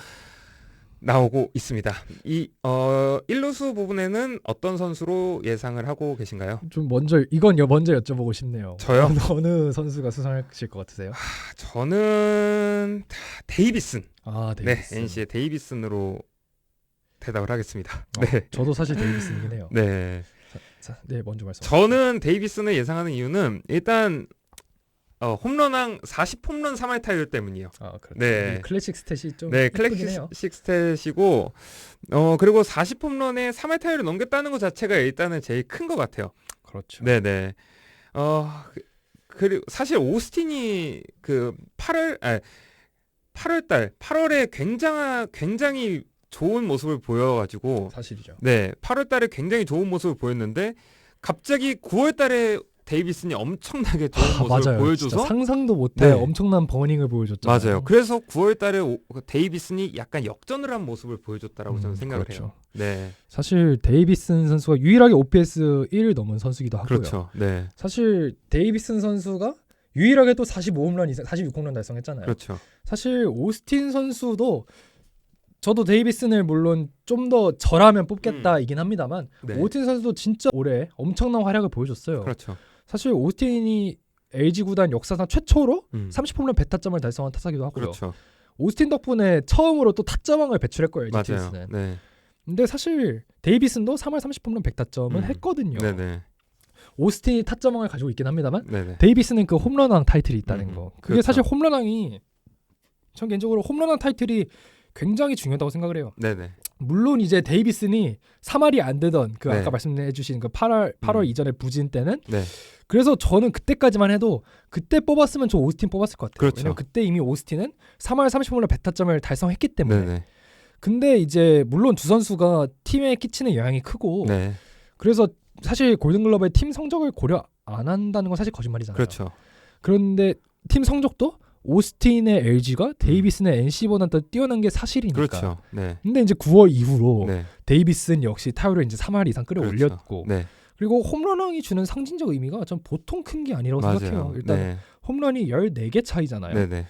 Speaker 1: 나오고 있습니다. 이 1루수 부분에는 어떤 선수로 예상을 하고 계신가요?
Speaker 2: 좀 먼저 여쭤보고 싶네요.
Speaker 1: 저요?
Speaker 2: 어느 선수가 수상하실 것 같으세요?
Speaker 1: 저는 데이비슨.
Speaker 2: 데이비슨.
Speaker 1: 네, NC의 데이비슨으로 대답을 하겠습니다.
Speaker 2: 네. 저도 사실 데이비슨이긴 해요.
Speaker 1: 네.
Speaker 2: 네, 먼저 말씀.
Speaker 1: 저는 데이비슨을 예상하는 이유는 일단 홈런왕 40홈런 3할 타율 때문이요.
Speaker 2: 그렇죠.
Speaker 1: 네.
Speaker 2: 클래식 스탯이 좀
Speaker 1: 클래식
Speaker 2: 해요.
Speaker 1: 스탯이고 그리고 40홈런에 3할 타율을 넘겼다는 것 자체가 일단은 제일 큰 것 같아요.
Speaker 2: 그렇죠.
Speaker 1: 네네. 그리고 사실 오스틴이 그 8월에 굉장히 좋은 모습을 보여가지고
Speaker 2: 사실이죠.
Speaker 1: 네, 8월달에 굉장히 좋은 모습을 보였는데 갑자기 9월달에 데이비슨이 엄청나게 좋은 모습을
Speaker 2: 맞아요.
Speaker 1: 보여줘서
Speaker 2: 진짜 상상도 못해
Speaker 1: 네.
Speaker 2: 엄청난 버닝을 보여줬잖아요.
Speaker 1: 맞아요. 그래서 9월달에 데이비슨이 약간 역전을 한 모습을 보여줬다라고 저는 생각을
Speaker 2: 그렇죠.
Speaker 1: 해요. 네,
Speaker 2: 사실 데이비슨 선수가 유일하게 OPS 1을 넘은 선수기도 하고요.
Speaker 1: 그렇죠. 네,
Speaker 2: 사실 데이비슨 선수가 유일하게 또 45홈런 이상, 46홈런 달성했잖아요.
Speaker 1: 그렇죠.
Speaker 2: 사실 오스틴 선수도 저도 데이비슨을 물론 좀 더 저라면 뽑겠다이긴 합니다만
Speaker 1: 네.
Speaker 2: 오스틴 선수도 진짜 올해 엄청난 활약을 보여줬어요.
Speaker 1: 그렇죠.
Speaker 2: 사실 오스틴이 LG 구단 역사상 최초로 30홈런 100타점을 달성한 타자기도 하고요.
Speaker 1: 그렇죠.
Speaker 2: 오스틴 덕분에 처음으로 또 타점왕을 배출했고요. LG
Speaker 1: 맞아요.
Speaker 2: 트윈스는.
Speaker 1: 네,
Speaker 2: 근데 사실 데이비슨도 3월 30홈런 100타점을 했거든요.
Speaker 1: 네네.
Speaker 2: 오스틴이 타점왕을 가지고 있긴 합니다만
Speaker 1: 네네.
Speaker 2: 데이비슨은 그 홈런왕 타이틀이 있다는 거. 그게
Speaker 1: 그렇죠.
Speaker 2: 사실 홈런왕이 전 개인적으로 홈런왕 타이틀이 굉장히 중요하다고 생각을 해요.
Speaker 1: 네네.
Speaker 2: 물론 이제 데이비슨이 3할이 안 되던 그
Speaker 1: 네.
Speaker 2: 아까 말씀해주신 그 8월 이전의 부진 때는
Speaker 1: 네.
Speaker 2: 그래서 저는 그때까지만 해도 그때 뽑았으면 저 오스틴 뽑았을 것 같아요.
Speaker 1: 그렇죠.
Speaker 2: 왜냐면 그때 이미 오스틴은 3월 30홈런 100타점을 달성했기 때문에.
Speaker 1: 네네.
Speaker 2: 근데 이제 물론 두 선수가 팀에 끼치는 영향이 크고
Speaker 1: 네.
Speaker 2: 그래서 사실 골든글러브의 팀 성적을 고려 안 한다는 건 사실 거짓말이잖아요.
Speaker 1: 그렇죠.
Speaker 2: 그런데 팀 성적도 오스틴의 LG가 데이비슨의 NC보다 더 뛰어난 게 사실이니까.
Speaker 1: 그렇죠. 네.
Speaker 2: 근데 이제 9월 이후로
Speaker 1: 네.
Speaker 2: 데이비슨 역시 타율을 이제 3할 이상 끌어올렸고
Speaker 1: 그렇죠. 네.
Speaker 2: 그리고 홈런왕이 주는 상징적 의미가 전 보통 큰 게 아니라고
Speaker 1: 맞아요.
Speaker 2: 생각해요. 일단
Speaker 1: 네.
Speaker 2: 홈런이 14개 차이잖아요.
Speaker 1: 네네.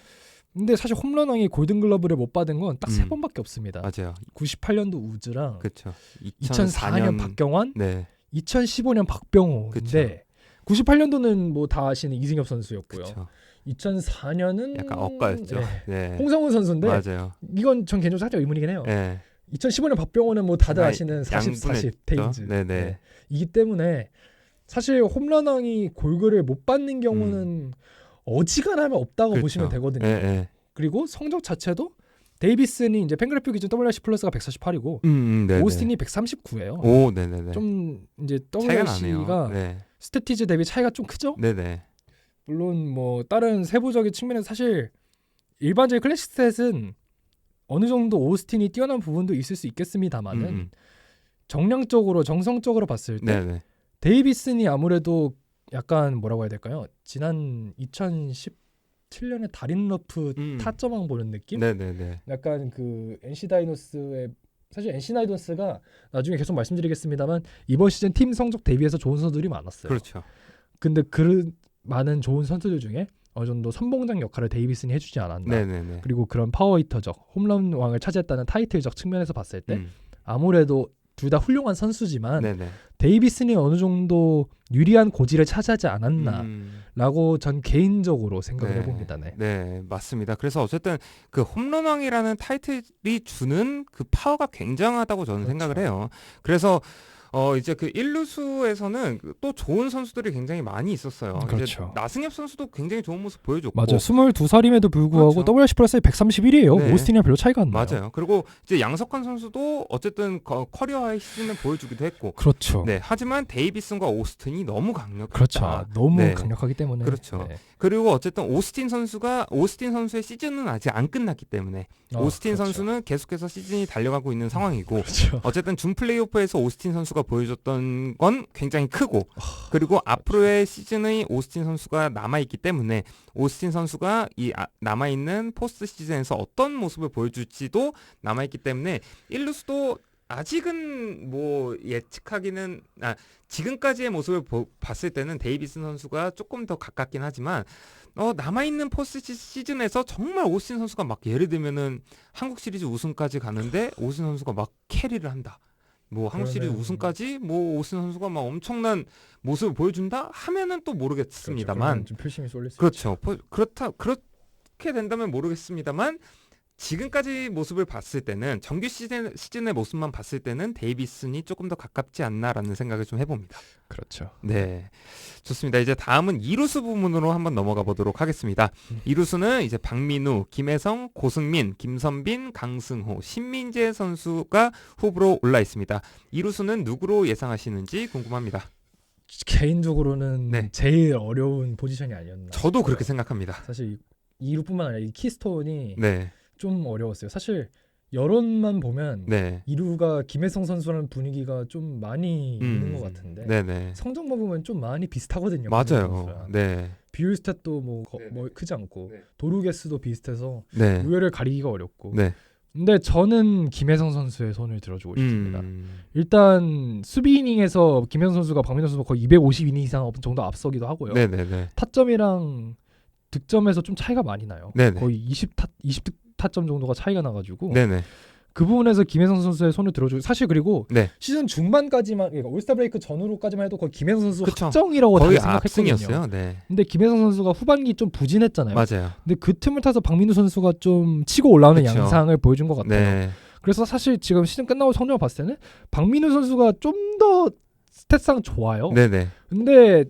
Speaker 2: 근데 사실 홈런왕이 골든글러브를 못 받은 건 딱 3번밖에 없습니다.
Speaker 1: 맞아요.
Speaker 2: 98년도 우즈랑
Speaker 1: 그렇죠.
Speaker 2: 2004년 박경환,
Speaker 1: 네.
Speaker 2: 2015년 박병호인데 98년도는 뭐 다 아시는 이승엽 선수였고요.
Speaker 1: 그쵸.
Speaker 2: 2004년은
Speaker 1: 약간 엇갈렸죠. 네.
Speaker 2: 홍성훈 선수인데
Speaker 1: 맞아요.
Speaker 2: 이건 전 개인적으로 살짝 의문이긴 해요.
Speaker 1: 네.
Speaker 2: 2015년 박병호는 뭐 다들
Speaker 1: 아,
Speaker 2: 아시는 40, 40
Speaker 1: 양분했죠.
Speaker 2: 테인즈.
Speaker 1: 네네.
Speaker 2: 이기 때문에 사실 홈런왕이 골그를 못 받는 경우는 어지간하면 없다고
Speaker 1: 그렇죠.
Speaker 2: 보시면 되거든요.
Speaker 1: 예, 예.
Speaker 2: 그리고 성적 자체도 데이비슨이 이제 팬그래프 기준 WRC 플러스가 148이고
Speaker 1: 네네.
Speaker 2: 오스틴이 139예요.
Speaker 1: 오, 네네네.
Speaker 2: 좀 이제
Speaker 1: 차이가 나네요.
Speaker 2: WRC가
Speaker 1: 네.
Speaker 2: 스태티즈 대비 차이가 좀 크죠?
Speaker 1: 네네.
Speaker 2: 물론 뭐 다른 세부적인 측면에서 사실 일반적인 클래식 스탯은 어느 정도 오스틴이 뛰어난 부분도 있을 수 있겠습니다만은 정량적으로 정성적으로 봤을 때
Speaker 1: 네네.
Speaker 2: 데이비슨이 아무래도 약간 뭐라고 해야 될까요? 지난 2017년에 다린 러프 타점왕 보는 느낌?
Speaker 1: 네네네.
Speaker 2: 약간 그 NC 다이노스의 사실 NC 다이노스가 나중에 계속 말씀드리겠습니다만 이번 시즌 팀 성적 대비해서 좋은 선수들이 많았어요.
Speaker 1: 그렇죠.
Speaker 2: 근데 그 많은 좋은 선수들 중에 어느 정도 선봉장 역할을 데이비슨이 해주지 않았나.
Speaker 1: 네네네.
Speaker 2: 그리고 그런 파워히터적 홈런 왕을 차지했다는 타이틀적 측면에서 봤을 때 아무래도 둘 다 훌륭한 선수지만
Speaker 1: 네네.
Speaker 2: 데이비슨이 어느 정도 유리한 고지를 차지하지 않았나라고 전 개인적으로 생각을
Speaker 1: 네.
Speaker 2: 해봅니다. 네.
Speaker 1: 네, 맞습니다. 그래서 어쨌든 그 홈런왕이라는 타이틀이 주는 그 파워가 굉장하다고 저는
Speaker 2: 그렇죠.
Speaker 1: 생각을 해요. 그래서 이제 그 일루수에서는 또 좋은 선수들이 굉장히 많이 있었어요. 이제
Speaker 2: 그렇죠.
Speaker 1: 나승엽 선수도 굉장히 좋은 모습 보여줬고.
Speaker 2: 맞아요. 22살임에도 불구하고
Speaker 1: 그렇죠.
Speaker 2: WRC 플러스 131이에요.
Speaker 1: 네.
Speaker 2: 오스틴이랑 별로 차이가 안 나요.
Speaker 1: 맞아요. 그리고 이제 양석환 선수도 어쨌든 커리어하이 시즌을 보여주기도 했고.
Speaker 2: 그렇죠.
Speaker 1: 네, 하지만 데이비슨과 오스틴이 너무 강력했다.
Speaker 2: 그렇죠. 너무
Speaker 1: 네.
Speaker 2: 강력하기 때문에.
Speaker 1: 그렇죠.
Speaker 2: 네.
Speaker 1: 그리고 어쨌든 오스틴 선수의 시즌은 아직 안 끝났기 때문에 오스틴
Speaker 2: 그렇죠.
Speaker 1: 선수는 계속해서 시즌이 달려가고 있는 상황이고
Speaker 2: 그렇죠.
Speaker 1: 어쨌든 준 플레이오프에서 오스틴 선수가 보여줬던 건 굉장히 크고 그리고 앞으로의 시즌의 오스틴 선수가 남아있기 때문에 오스틴 선수가 이 남아있는 포스트 시즌에서 어떤 모습을 보여줄지도 남아있기 때문에 일루스도 아직은 뭐 예측하기는 지금까지의 모습을 봤을 때는 데이비슨 선수가 조금 더 가깝긴 하지만 남아있는 포스트 시즌에서 정말 오스틴 선수가 막 예를 들면은 한국 시리즈 우승까지 가는데 오스틴 선수가 막 캐리를 한다. 뭐 한국 시리즈 우승까지 뭐 오스틴 선수가 막 엄청난 모습을 보여준다 하면은 또 모르겠습니다만
Speaker 2: 그렇죠. 좀 표심이 쏠릴 수
Speaker 1: 그렇죠. 그렇게 된다면 모르겠습니다만 지금까지 모습을 봤을 때는 정규 시즌의 모습만 봤을 때는 데이비슨이 조금 더 가깝지 않나라는 생각을 좀 해봅니다.
Speaker 2: 그렇죠.
Speaker 1: 네, 좋습니다. 이제 다음은 이루수 부문으로 한번 넘어가 보도록 하겠습니다. 이루수는 이제 박민우, 김혜성, 고승민, 김선빈, 강승호, 신민재 선수가 후보로 올라 있습니다. 이루수는 누구로 예상하시는지 궁금합니다.
Speaker 2: 개인적으로는
Speaker 1: 네.
Speaker 2: 제일 어려운 포지션이 아니었나.
Speaker 1: 저도 그렇게 생각합니다.
Speaker 2: 사실 이루뿐만 아니라 이 키스톤이
Speaker 1: 네,
Speaker 2: 좀 어려웠어요. 사실 여론만 보면
Speaker 1: 네,
Speaker 2: 이루가 김혜성 선수라는 분위기가 좀 많이 있는 것 같은데
Speaker 1: 네네.
Speaker 2: 성적만 보면 좀 많이 비슷하거든요.
Speaker 1: 맞아요. 네,
Speaker 2: 비율 스탯도 뭐
Speaker 1: 네.
Speaker 2: 크지 않고
Speaker 1: 네.
Speaker 2: 도루 개수도 비슷해서
Speaker 1: 네,
Speaker 2: 우열을 가리기가 어렵고.
Speaker 1: 네.
Speaker 2: 근데 저는 김혜성 선수의 손을 들어주고 싶습니다. 일단 수비 이닝에서 김혜성 선수가 박민호 선수가 거의 250이닝 이상 정도 앞서기도 하고요.
Speaker 1: 네네네.
Speaker 2: 타점이랑 득점에서 좀 차이가 많이 나요.
Speaker 1: 네네.
Speaker 2: 거의 20타점 정도가 차이가 나가지고
Speaker 1: 네네.
Speaker 2: 그 부분에서 김혜성 선수의 손을 들어주고 사실 그리고
Speaker 1: 네.
Speaker 2: 시즌 중반까지만 그러니까 올스타 브레이크 전후로까지만 해도 거의 김혜성 선수
Speaker 1: 그쵸.
Speaker 2: 확정이라고
Speaker 1: 거의
Speaker 2: 다들 생각했거든요.
Speaker 1: 압승이었어요. 네.
Speaker 2: 근데 김혜성 선수가 후반기 좀 부진했잖아요.
Speaker 1: 맞아요.
Speaker 2: 근데 그 틈을 타서 박민우 선수가 좀 치고 올라오는
Speaker 1: 그쵸.
Speaker 2: 양상을 보여준 것 같아요.
Speaker 1: 네.
Speaker 2: 그래서 사실 지금 시즌 끝나고 성적을 봤을 때는 박민우 선수가 좀 더 스탯상 좋아요.
Speaker 1: 네네.
Speaker 2: 근데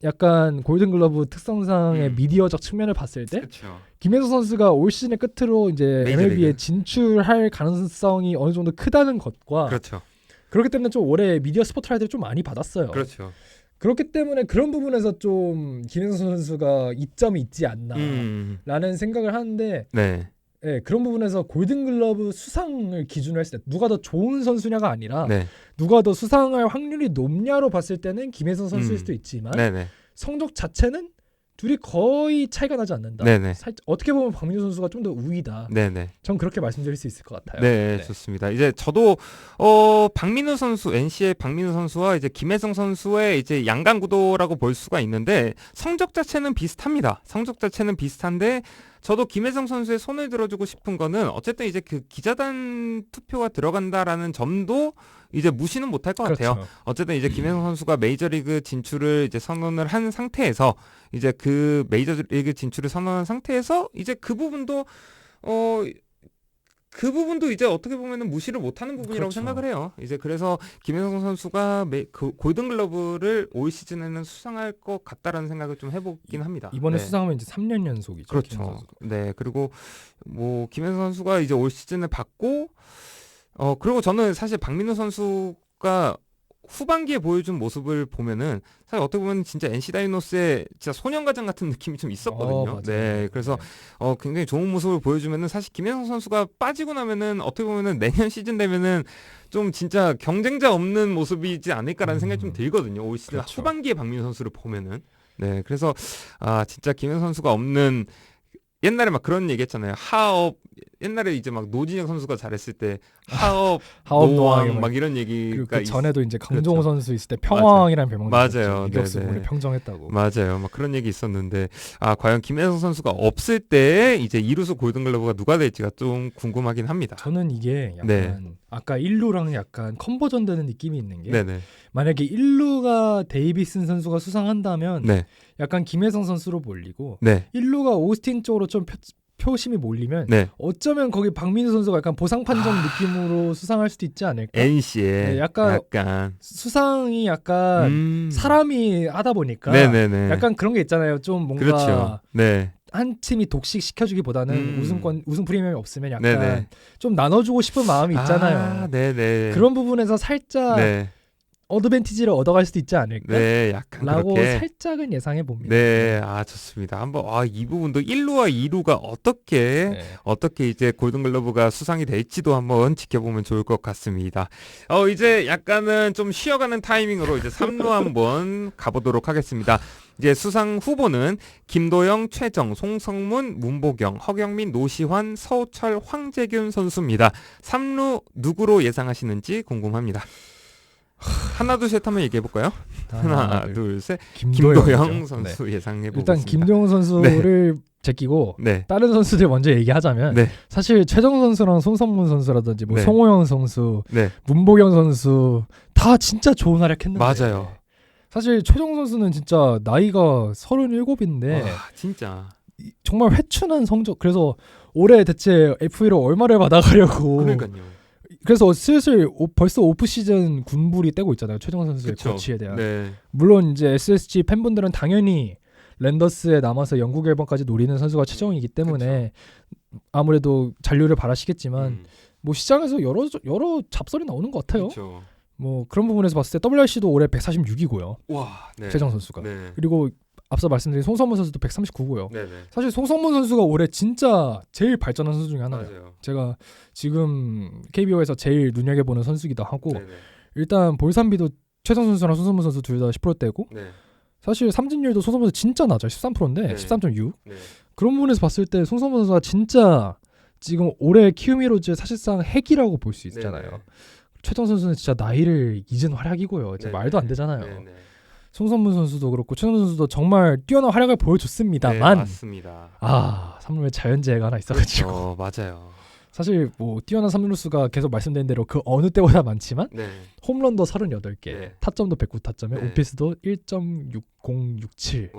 Speaker 2: 약간 골든글러브 특성상의 미디어적 측면을 봤을 때
Speaker 1: 그렇죠.
Speaker 2: 김혜성 선수가 올 시즌의 끝으로 이제
Speaker 1: 메이저리그.
Speaker 2: MLB에 진출할 가능성이 어느 정도 크다는 것과
Speaker 1: 그렇죠.
Speaker 2: 그렇기 때문에 좀 올해 미디어 스포트라이트를 좀 많이 받았어요.
Speaker 1: 그렇죠.
Speaker 2: 그렇기 때문에 그런 부분에서 좀 김혜성 선수가 이점이 있지 않나라는 생각을 하는데
Speaker 1: 네.
Speaker 2: 예, 그런 부분에서 골든글러브 수상을 기준으로 했을 때 누가 더 좋은 선수냐가 아니라
Speaker 1: 네.
Speaker 2: 누가 더 수상할 확률이 높냐로 봤을 때는 김혜성 선수일 수도 있지만
Speaker 1: 네네.
Speaker 2: 성적 자체는 둘이 거의 차이가 나지 않는다.
Speaker 1: 네네.
Speaker 2: 어떻게 보면 박민우 선수가 좀 더 우위다.
Speaker 1: 네네.
Speaker 2: 전 그렇게 말씀드릴 수 있을 것 같아요.
Speaker 1: 네, 좋습니다. 이제 저도 박민우 선수, NC의 박민우 선수와 이제 김혜성 선수의 이제 양강 구도라고 볼 수가 있는데 성적 자체는 비슷합니다. 성적 자체는 비슷한데 저도 김혜성 선수의 손을 들어주고 싶은 거는 어쨌든 이제 그 기자단 투표가 들어간다라는 점도 이제 무시는 못할 것 같아요.
Speaker 2: 그렇죠.
Speaker 1: 어쨌든 이제 김혜성 선수가 메이저리그 진출을 이제 선언을 한 상태에서 이제 그 메이저리그 진출을 선언한 상태에서 이제 그 부분도 그 부분도 이제 어떻게 보면은 무시를 못하는 부분이라고
Speaker 2: 그렇죠.
Speaker 1: 생각을 해요. 이제 그래서 김혜성 선수가 골든글러브를 올 시즌에는 수상할 것 같다라는 생각을 좀 해보긴 합니다.
Speaker 2: 이번에
Speaker 1: 네.
Speaker 2: 수상하면 이제 3년 연속이죠. 김혜성
Speaker 1: 그렇죠.
Speaker 2: 선수가.
Speaker 1: 네. 그리고 뭐 김혜성 선수가 이제 올 시즌을 받고 그리고 저는 사실 박민우 선수가 후반기에 보여준 모습을 보면은 사실 어떻게 보면 진짜 NC 다이노스의 진짜 소년가장 같은 느낌이 좀 있었거든요.
Speaker 2: 맞아요.
Speaker 1: 네, 그래서 굉장히 좋은 모습을 보여주면은 사실 김혜성 선수가 빠지고 나면은 어떻게 보면은 내년 시즌 되면은 좀 진짜 경쟁자 없는 모습이지 않을까라는 생각이 좀 들거든요. 올 시즌
Speaker 2: 그렇죠.
Speaker 1: 후반기에 박민우 선수를 보면은 네, 그래서 진짜 김혜성 선수가 없는 옛날에 막 그런 얘기했잖아요. 하업 옛날에 이제 막 노진혁 선수가 잘했을 때 하업 노왕 막 이런
Speaker 2: 그리고
Speaker 1: 얘기가
Speaker 2: 그 전에도 이제 강정호
Speaker 1: 그렇죠.
Speaker 2: 선수 있을 때 평왕이라는 별명도
Speaker 1: 맞아요.
Speaker 2: 있었죠. 유격수
Speaker 1: 네네.
Speaker 2: 본래 평정했다고.
Speaker 1: 맞아요. 막 그런 얘기 있었는데 과연 김혜성 선수가 없을 때 이제 2루수 골든글러브가 누가 될지가 좀 궁금하긴 합니다.
Speaker 2: 저는 이게 약간
Speaker 1: 네.
Speaker 2: 아까 1루랑 약간 컨버전 되는 느낌이 있는 게
Speaker 1: 네네.
Speaker 2: 만약에 1루가 데이비슨 선수가 수상한다면
Speaker 1: 네.
Speaker 2: 약간 김혜성 선수로 몰리고
Speaker 1: 네.
Speaker 2: 1루가 오스틴 쪽으로 좀 표심이 몰리면
Speaker 1: 네.
Speaker 2: 어쩌면 거기 박민우 선수가 약간 보상 판정 느낌으로 수상할 수도 있지 않을까?
Speaker 1: NC의
Speaker 2: 네, 약간 수상이 약간 사람이 하다 보니까
Speaker 1: 네네네.
Speaker 2: 약간 그런 게 있잖아요. 좀 뭔가
Speaker 1: 그렇죠. 네.
Speaker 2: 한 팀이 독식 시켜주기보다는 우승 프리미엄이 없으면 약간
Speaker 1: 네네.
Speaker 2: 좀 나눠주고 싶은 마음이 있잖아요.
Speaker 1: 네네.
Speaker 2: 그런 부분에서 살짝
Speaker 1: 네.
Speaker 2: 어드밴티지를 얻어갈 수도 있지 않을까?
Speaker 1: 네, 약간
Speaker 2: 라고
Speaker 1: 그렇게.
Speaker 2: 살짝은 예상해 봅니다.
Speaker 1: 네, 좋습니다. 한번 이 부분도 1루와 2루가 어떻게 이제 골든글러브가 수상이 될지도 한번 지켜보면 좋을 것 같습니다. 이제 약간은 좀 쉬어가는 타이밍으로 이제 3루 한번 가보도록 하겠습니다. 이제 수상 후보는 김도영, 최정, 송성문, 문보경, 허경민, 노시환, 서우철, 황재균 선수입니다. 3루 누구로 예상하시는지 궁금합니다. 하나 둘 셋 한번 얘기해 볼까요? 하나 둘 셋. 김도영 선수 예상해 보겠습니다.
Speaker 2: 일단 김도영 선수를 제끼고 다른 선수들 먼저 얘기하자면 사실 최정 선수랑 손성문 선수라든지 뭐 송호영 선수, 문보경 선수 다 진짜 좋은 활약했는데
Speaker 1: 맞아요.
Speaker 2: 사실 최정 선수는 진짜 나이가 37인데
Speaker 1: 진짜
Speaker 2: 정말 회춘한 성적. 그래서 올해 대체 FA로 얼마를 받아가려고.
Speaker 1: 그러니까요.
Speaker 2: 그래서 슬슬 벌써 오프 시즌 군불이 떼고 있잖아요. 최정 선수의 거취에 대한. 물론 이제 SSG 팬분들은 당연히 랜더스에 남아서 영국 앨범까지 노리는 선수가 최정이기 때문에 아무래도 잔류를 바라시겠지만 뭐 시장에서 여러 잡설이 나오는 것 같아요. 뭐 그런 부분에서 봤을 때 WRC도 올해 146이고요. 최정 선수가. 그리고 앞서 말씀드린 송성문 선수도 139고요. 사실 송성문 선수가 올해 진짜 제일 발전한 선수 중에 하나예요. 제가 지금 KBO에서 제일 눈여겨보는 선수기도 하고 일단 볼산비도 최정 선수랑 송성문 선수 둘 다 10%대고 사실 삼진율도 송성문 선수 진짜 낮아요. 13%인데 13.6. 그런 부분에서 봤을 때 송성문 선수가 진짜 지금 올해 키움히로즈의 사실상 핵이라고 볼 수 있잖아요. 최정 선수는 진짜 나이를 잊은 활약이고요. 진짜 말도 안 되잖아요. 송성문 선수도 그렇고 최정 선수도 정말 뛰어난 활약을 보여줬습니다만
Speaker 1: 맞습니다.
Speaker 2: 3루에 자연재해가 하나 있어가지고
Speaker 1: 맞아요.
Speaker 2: 사실 뭐 뛰어난 3루수가 계속 말씀드린 대로 그 어느 때보다 많지만 홈런도 38개, 타점도 109타점에 오피스도 1.6067.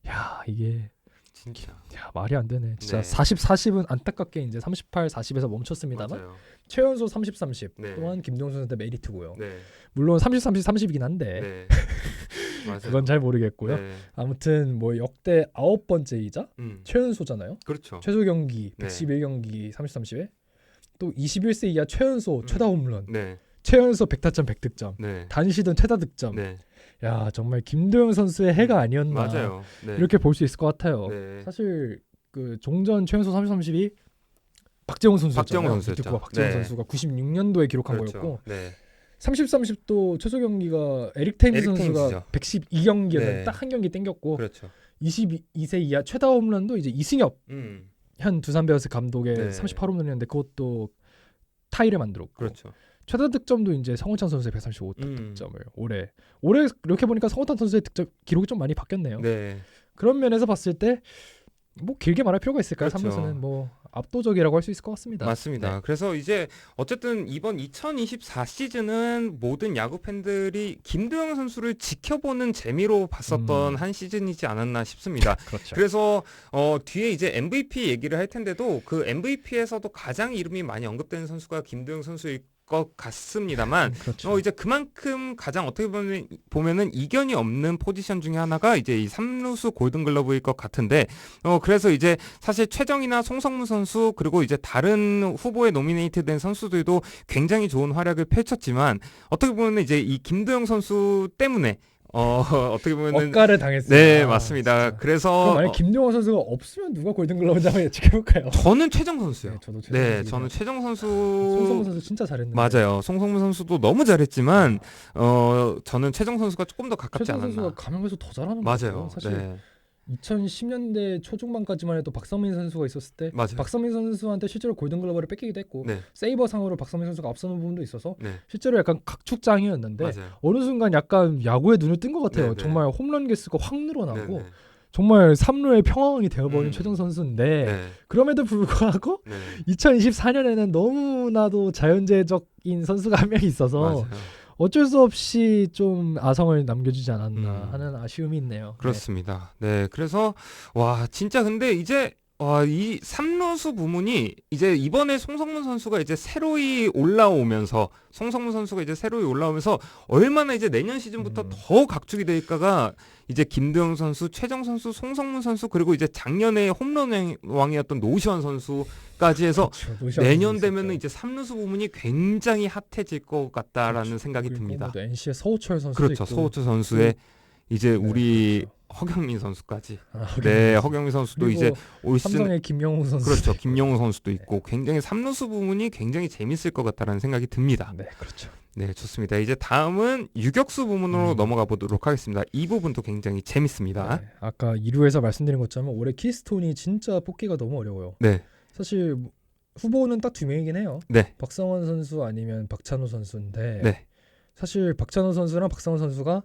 Speaker 2: 야 이게
Speaker 1: 진짜
Speaker 2: 말이 안 되네. 진짜 40-40은 안타깝게 이제 38-40에서 멈췄습니다만 최연소 30-30 또한 김동현 선수한테 메리트고요. 물론 30-30-30이긴 한데 그건 잘 모르겠고요. 아무튼 뭐 역대 9번째이자 최연소잖아요.
Speaker 1: 그렇죠.
Speaker 2: 최소 경기 111경기 30-30에 또 21세 이하 최연소 최다 홈런, 최연소 100타점 100득점, 단시든 최다 득점. 야 정말 김도영 선수의 해가 아니었나 이렇게 볼 수 있을 것 같아요. 사실 그 종전 최연소 30-30이 박재홍 선수였잖아요. 박재홍 선수가 96년도에 기록한 거였고 30-30도 최소 경기가 에릭 테임스 선수가 112경기였는데 딱 한 경기 땡겼고 22세 이하 최다 홈런도 이제 이승엽 현 두산 베어스 감독의 38홈런이었는데 그것도 타이를 만들었고 최다 득점도 이제 성원찬 선수의 135득점을 올해 이렇게 보니까 성원찬 선수의 득점 기록이 좀 많이 바뀌었네요. 그런 면에서 봤을 때 뭐 길게 말할 필요가 있을까요? 3루수는 뭐 압도적이라고 할 수 있을 것 같습니다.
Speaker 1: 맞습니다.
Speaker 2: 네.
Speaker 1: 그래서 이제 어쨌든 이번 2024 시즌은 모든 야구 팬들이 김도영 선수를 지켜보는 재미로 봤었던 한 시즌이지 않았나 싶습니다.
Speaker 2: 그렇죠.
Speaker 1: 그래서 뒤에 이제 MVP 얘기를 할 텐데도 그 MVP에서도 가장 이름이 많이 언급되는 선수가 김도영 선수일 것 같습니다만
Speaker 2: 그렇죠.
Speaker 1: 이제 그만큼 가장 어떻게 보면은 이견이 없는 포지션 중에 하나가 이제 이 3루수 골든글러브일 것 같은데 그래서 이제 사실 최정이나 송성문 선수 그리고 이제 다른 후보에 노미네이트된 선수들도 굉장히 좋은 활약을 펼쳤지만 어떻게 보면은 이제 이 김도영 선수 때문에 어떻게 보면은
Speaker 2: 억가를 당했어요.
Speaker 1: 네, 맞습니다.
Speaker 2: 진짜.
Speaker 1: 그래서
Speaker 2: 그럼 만약 김동원 선수가 없으면 누가 골든글러브인지 한번 예측해볼까요?
Speaker 1: 저는 최정 선수요.
Speaker 2: 네, 저도 최정
Speaker 1: 네,
Speaker 2: 선수입니다.
Speaker 1: 저는 최정 선수
Speaker 2: 송성문 선수 진짜 잘했는데.
Speaker 1: 맞아요. 송성문 선수도 너무 잘했지만 저는 최정 선수가 조금 더 가깝지
Speaker 2: 최정
Speaker 1: 않았나.
Speaker 2: 선수가 가면서 더 잘하는 것 같아요.
Speaker 1: 맞아요.
Speaker 2: 사실
Speaker 1: 네.
Speaker 2: 2010년대 초중반까지만 해도 박성민 선수가 있었을 때
Speaker 1: 맞아요.
Speaker 2: 박성민 선수한테 실제로 골든글러브를 뺏기기도 했고
Speaker 1: 네.
Speaker 2: 세이버상으로 박성민 선수가 앞서는 부분도 있어서
Speaker 1: 네.
Speaker 2: 실제로 약간 각축장이었는데
Speaker 1: 맞아요.
Speaker 2: 어느 순간 약간 야구에 눈을 뜬 것 같아요.
Speaker 1: 네네.
Speaker 2: 정말 홈런 개수가 확 늘어나고
Speaker 1: 네.
Speaker 2: 정말 3루의 평왕이 되어버린
Speaker 1: 음.
Speaker 2: 최정 선수인데
Speaker 1: 네.
Speaker 2: 그럼에도 불구하고
Speaker 1: 네.
Speaker 2: 2024년에는 너무나도 자연재해적인 선수가 한 명이 있어서
Speaker 1: 맞아요.
Speaker 2: 어쩔 수 없이 좀 아성을 남겨주지 않았나 하는 아쉬움이 있네요.
Speaker 1: 그렇습니다. 네. 그래서 와 진짜 근데 이제 이 3루수 부문이 이제 이번에 송성문 선수가 이제 새로이 올라오면서 얼마나 이제 내년 시즌부터 더 각축이 될까가 이제 김도영 선수, 최정 선수, 송성문 선수 그리고 이제 작년에 홈런 왕이었던 노시환 선수까지 해서
Speaker 2: 그렇죠.
Speaker 1: 내년 되면은 이제 3루수 부문이 굉장히 핫해질 것 같다라는
Speaker 2: 그렇죠.
Speaker 1: 생각이
Speaker 2: 그리고
Speaker 1: 듭니다.
Speaker 2: 뭐 NC의 서우철 선수도
Speaker 1: 그렇죠.
Speaker 2: 있고
Speaker 1: 서우철 선수의 이제 우리
Speaker 2: 그렇죠.
Speaker 1: 허경민 선수까지.
Speaker 2: 허경민
Speaker 1: 네,
Speaker 2: 선수.
Speaker 1: 허경민 선수도
Speaker 2: 그리고
Speaker 1: 이제 올 시즌
Speaker 2: 삼성의 김영우 선수
Speaker 1: 그렇죠. 김영우 선수도 있고 굉장히 3루수 부문이 굉장히 재밌을 것 같다라는 생각이 듭니다.
Speaker 2: 네, 그렇죠.
Speaker 1: 네, 좋습니다. 이제 다음은 유격수 부문으로 넘어가 보도록 하겠습니다. 이 부분도 굉장히 재밌습니다.
Speaker 2: 네, 아까 2루에서 말씀드린 것처럼 올해 키스톤이 진짜 뽑기가 너무 어려워요.
Speaker 1: 네.
Speaker 2: 사실 후보는 딱 두 명이긴 해요.
Speaker 1: 네.
Speaker 2: 박성원 선수 아니면 박찬호 선수인데
Speaker 1: 네.
Speaker 2: 사실 박찬호 선수랑 박성원 선수가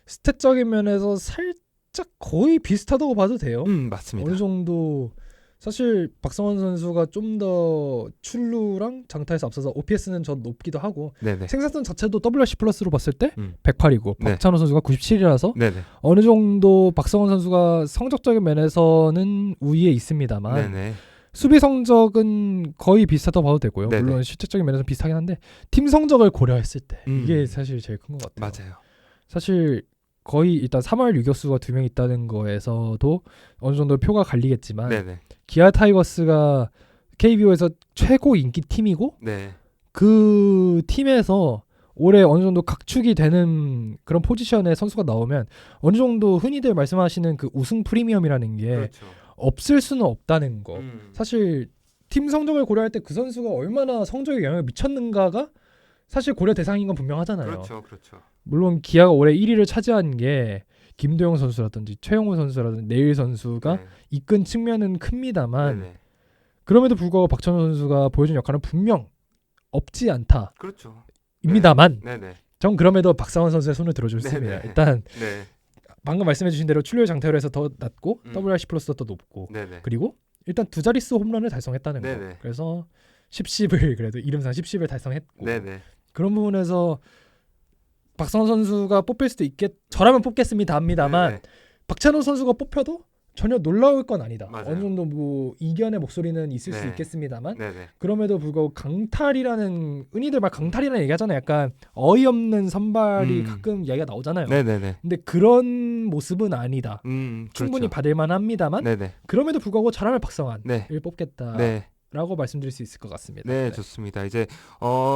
Speaker 2: 스탯적인 면에서 살짝 거의 비슷하다고 봐도 돼요.
Speaker 1: 맞습니다.
Speaker 2: 어느 정도 사실 박성원 선수가 좀 더 출루랑 장타에서 앞서서 OPS는 더 높기도 하고
Speaker 1: 네네.
Speaker 2: 생산성 자체도 WRC 플러스로 봤을 때
Speaker 1: 108이고
Speaker 2: 108이고
Speaker 1: 네.
Speaker 2: 박찬호 선수가 97이라서
Speaker 1: 네네.
Speaker 2: 어느 정도 박성원 선수가 성적적인 면에서는 우위에 있습니다만
Speaker 1: 네네.
Speaker 2: 수비 성적은 거의 비슷하다고 봐도 되고요.
Speaker 1: 네네.
Speaker 2: 물론 실질적인 면에서는 비슷하긴 한데 팀 성적을 고려했을 때
Speaker 1: 음.
Speaker 2: 이게 사실 제일 큰 것 같아요.
Speaker 1: 맞아요.
Speaker 2: 사실 거의 일단 3할 유격수가 2명 있다는 거에서도 어느 정도 표가 갈리겠지만
Speaker 1: 네네.
Speaker 2: 기아 타이거스가 KBO에서 최고 인기 팀이고
Speaker 1: 네.
Speaker 2: 그 팀에서 올해 어느 정도 각축이 되는 그런 포지션의 선수가 나오면 어느 정도 흔히들 말씀하시는 그 우승 프리미엄이라는 게
Speaker 1: 그렇죠.
Speaker 2: 없을 수는 없다는 거.
Speaker 1: 음.
Speaker 2: 사실 팀 성적을 고려할 때 그 선수가 얼마나 성적에 영향을 미쳤는가가 사실 고려 대상인 건 분명하잖아요.
Speaker 1: 그렇죠. 그렇죠.
Speaker 2: 물론 기아가 올해 1위를 차지한 게 김도영 선수라든지 최용호 선수라든지 내일 선수가
Speaker 1: 네.
Speaker 2: 이끈 측면은 큽니다만
Speaker 1: 네네.
Speaker 2: 그럼에도 불구하고 박찬호 선수가 보여준 역할은 분명 없지 않다.
Speaker 1: 그렇죠.
Speaker 2: 입니다만
Speaker 1: 네네.
Speaker 2: 전 그럼에도 박상원 선수의 손을 들어줬습니다.
Speaker 1: 네네.
Speaker 2: 일단
Speaker 1: 네.
Speaker 2: 방금 말씀해주신 대로 출루율 장타율에서 더 낮고
Speaker 1: 음.
Speaker 2: WRC 플러스도 더 높고
Speaker 1: 네네.
Speaker 2: 그리고 일단 두 자릿수 홈런을 달성했다는 거.
Speaker 1: 네네.
Speaker 2: 그래서 10을 그래도 이름상 10을 달성했고
Speaker 1: 네네.
Speaker 2: 그런 부분에서 박상원 선수가 뽑힐 수도 저라면 뽑겠습니다 합니다만
Speaker 1: 네네.
Speaker 2: 박찬호 선수가 뽑혀도 전혀 놀라울 건 아니다.
Speaker 1: 맞아요.
Speaker 2: 어느 정도 뭐 이견의 목소리는 있을 수
Speaker 1: 네.
Speaker 2: 있겠습니다만
Speaker 1: 네네.
Speaker 2: 그럼에도 불구하고 강탈이라는 흔히들 막 강탈이라는 얘기하잖아요. 약간 어이없는 선발이 가끔 이야기가 나오잖아요.
Speaker 1: 네네네.
Speaker 2: 근데 그런 모습은 아니다. 충분히
Speaker 1: 그렇죠.
Speaker 2: 받을 만합니다만
Speaker 1: 네네.
Speaker 2: 그럼에도 불구하고 잘하면 박성환을
Speaker 1: 네.
Speaker 2: 뽑겠다라고
Speaker 1: 네.
Speaker 2: 말씀드릴 수 있을 것 같습니다.
Speaker 1: 네, 좋습니다. 이제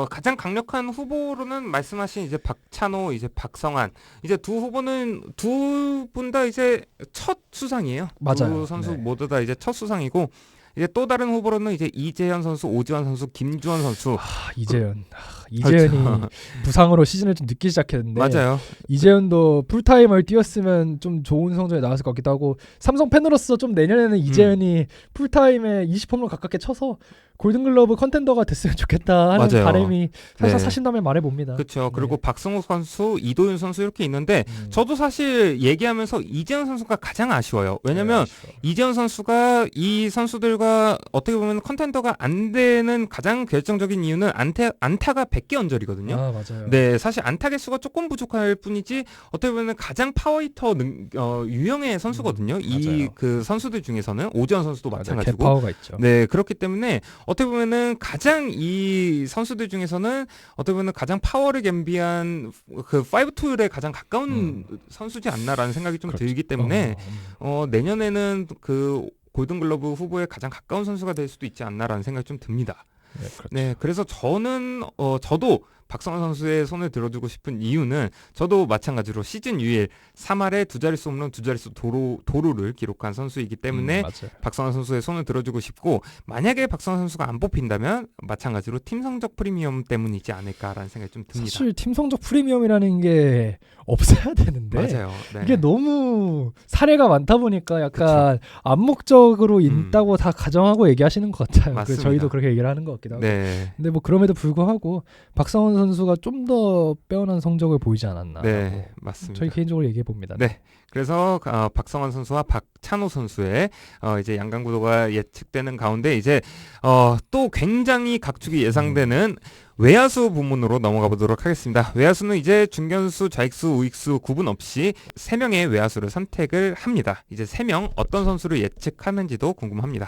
Speaker 1: 가장 강력한 후보로는 말씀하신 이제 박찬호, 이제 박성환, 이제 두 후보는 두 분 다 이제 첫 수상이에요.
Speaker 2: 맞아요.
Speaker 1: 두 선수
Speaker 2: 네.
Speaker 1: 모두 다 이제 첫 수상이고 이제 또 다른 후보로는 이제 이재현 선수, 오지환 선수, 김주원 선수.
Speaker 2: 이재현 이재현이 부상으로 시즌을 좀 늦게 시작했는데
Speaker 1: 맞아요.
Speaker 2: 이재현도 풀타임을 뛰었으면 좀 좋은 성적이 나왔을 것 같기도 하고 삼성 팬으로서 좀 내년에는 이재현이 풀타임에 20홈런 가깝게 쳐서 골든글러브 컨텐더가 됐으면 좋겠다 하는
Speaker 1: 맞아요.
Speaker 2: 바람이 살짝
Speaker 1: 네.
Speaker 2: 사신다면 말해봅니다.
Speaker 1: 그렇죠. 그리고 박성욱 선수, 이도윤 선수 이렇게 있는데 저도 사실 얘기하면서 이재현 선수가 가장 아쉬워요. 왜냐면 이재현 선수가 이 선수들과 어떻게 보면 컨텐더가 안 되는 가장 결정적인 이유는 안타가 100개 언저리거든요.
Speaker 2: 맞아요.
Speaker 1: 네, 사실 안타 개수가 조금 부족할 뿐이지 어떻게 보면 가장 파워히터 유형의 선수거든요. 이
Speaker 2: 맞아요.
Speaker 1: 그 선수들 중에서는 오지환 선수도 마찬가지고.
Speaker 2: 개파워가 있죠.
Speaker 1: 네, 그렇기 때문에 어떻게 보면은 가장 이 선수들 중에서는 어떻게 보면 가장 파워를 겸비한 그 5툴에 가장 가까운 선수지 않나라는 생각이 좀
Speaker 2: 그렇죠.
Speaker 1: 들기 때문에 내년에는 그 골든글러브 후보에 가장 가까운 선수가 될 수도 있지 않나라는 생각이 좀 듭니다.
Speaker 2: 네, 그렇죠.
Speaker 1: 네, 그래서 저도 박성환 선수의 손을 들어주고 싶은 이유는 저도 마찬가지로 시즌 6일 3할에 두 자릿수 홈런 두 자릿수 도루를 기록한 선수이기 때문에
Speaker 2: 맞아요.
Speaker 1: 박성환 선수의 손을 들어주고 싶고 만약에 박성환 선수가 안 뽑힌다면 마찬가지로 팀 성적 프리미엄 때문이지 않을까라는 생각이 좀 듭니다.
Speaker 2: 사실 팀 성적 프리미엄이라는 게 없어야 되는데
Speaker 1: 맞아요. 네.
Speaker 2: 이게 너무 사례가 많다 보니까 약간 암묵적으로 있다고 다 가정하고 얘기하시는 것 같아요.
Speaker 1: 맞습니다.
Speaker 2: 저희도 그렇게 얘기를 하는 것 같기도 하고.
Speaker 1: 네.
Speaker 2: 근데 뭐 그럼에도 불구하고 박성원 선수가 좀 더 빼어난 성적을 보이지 않았나.
Speaker 1: 네, 맞습니다.
Speaker 2: 저희 개인적으로 얘기해 봅니다.
Speaker 1: 네. 그래서 박성환 선수와 박찬호 선수의 이제 양강 구도가 예측되는 가운데 이제 또 굉장히 각축이 예상되는 외야수 부문으로 넘어가 보도록 하겠습니다. 외야수는 이제 중견수, 좌익수, 우익수 구분 없이 3명의 외야수를 선택을 합니다. 이제 3명 어떤 선수를 예측하는지도 궁금합니다.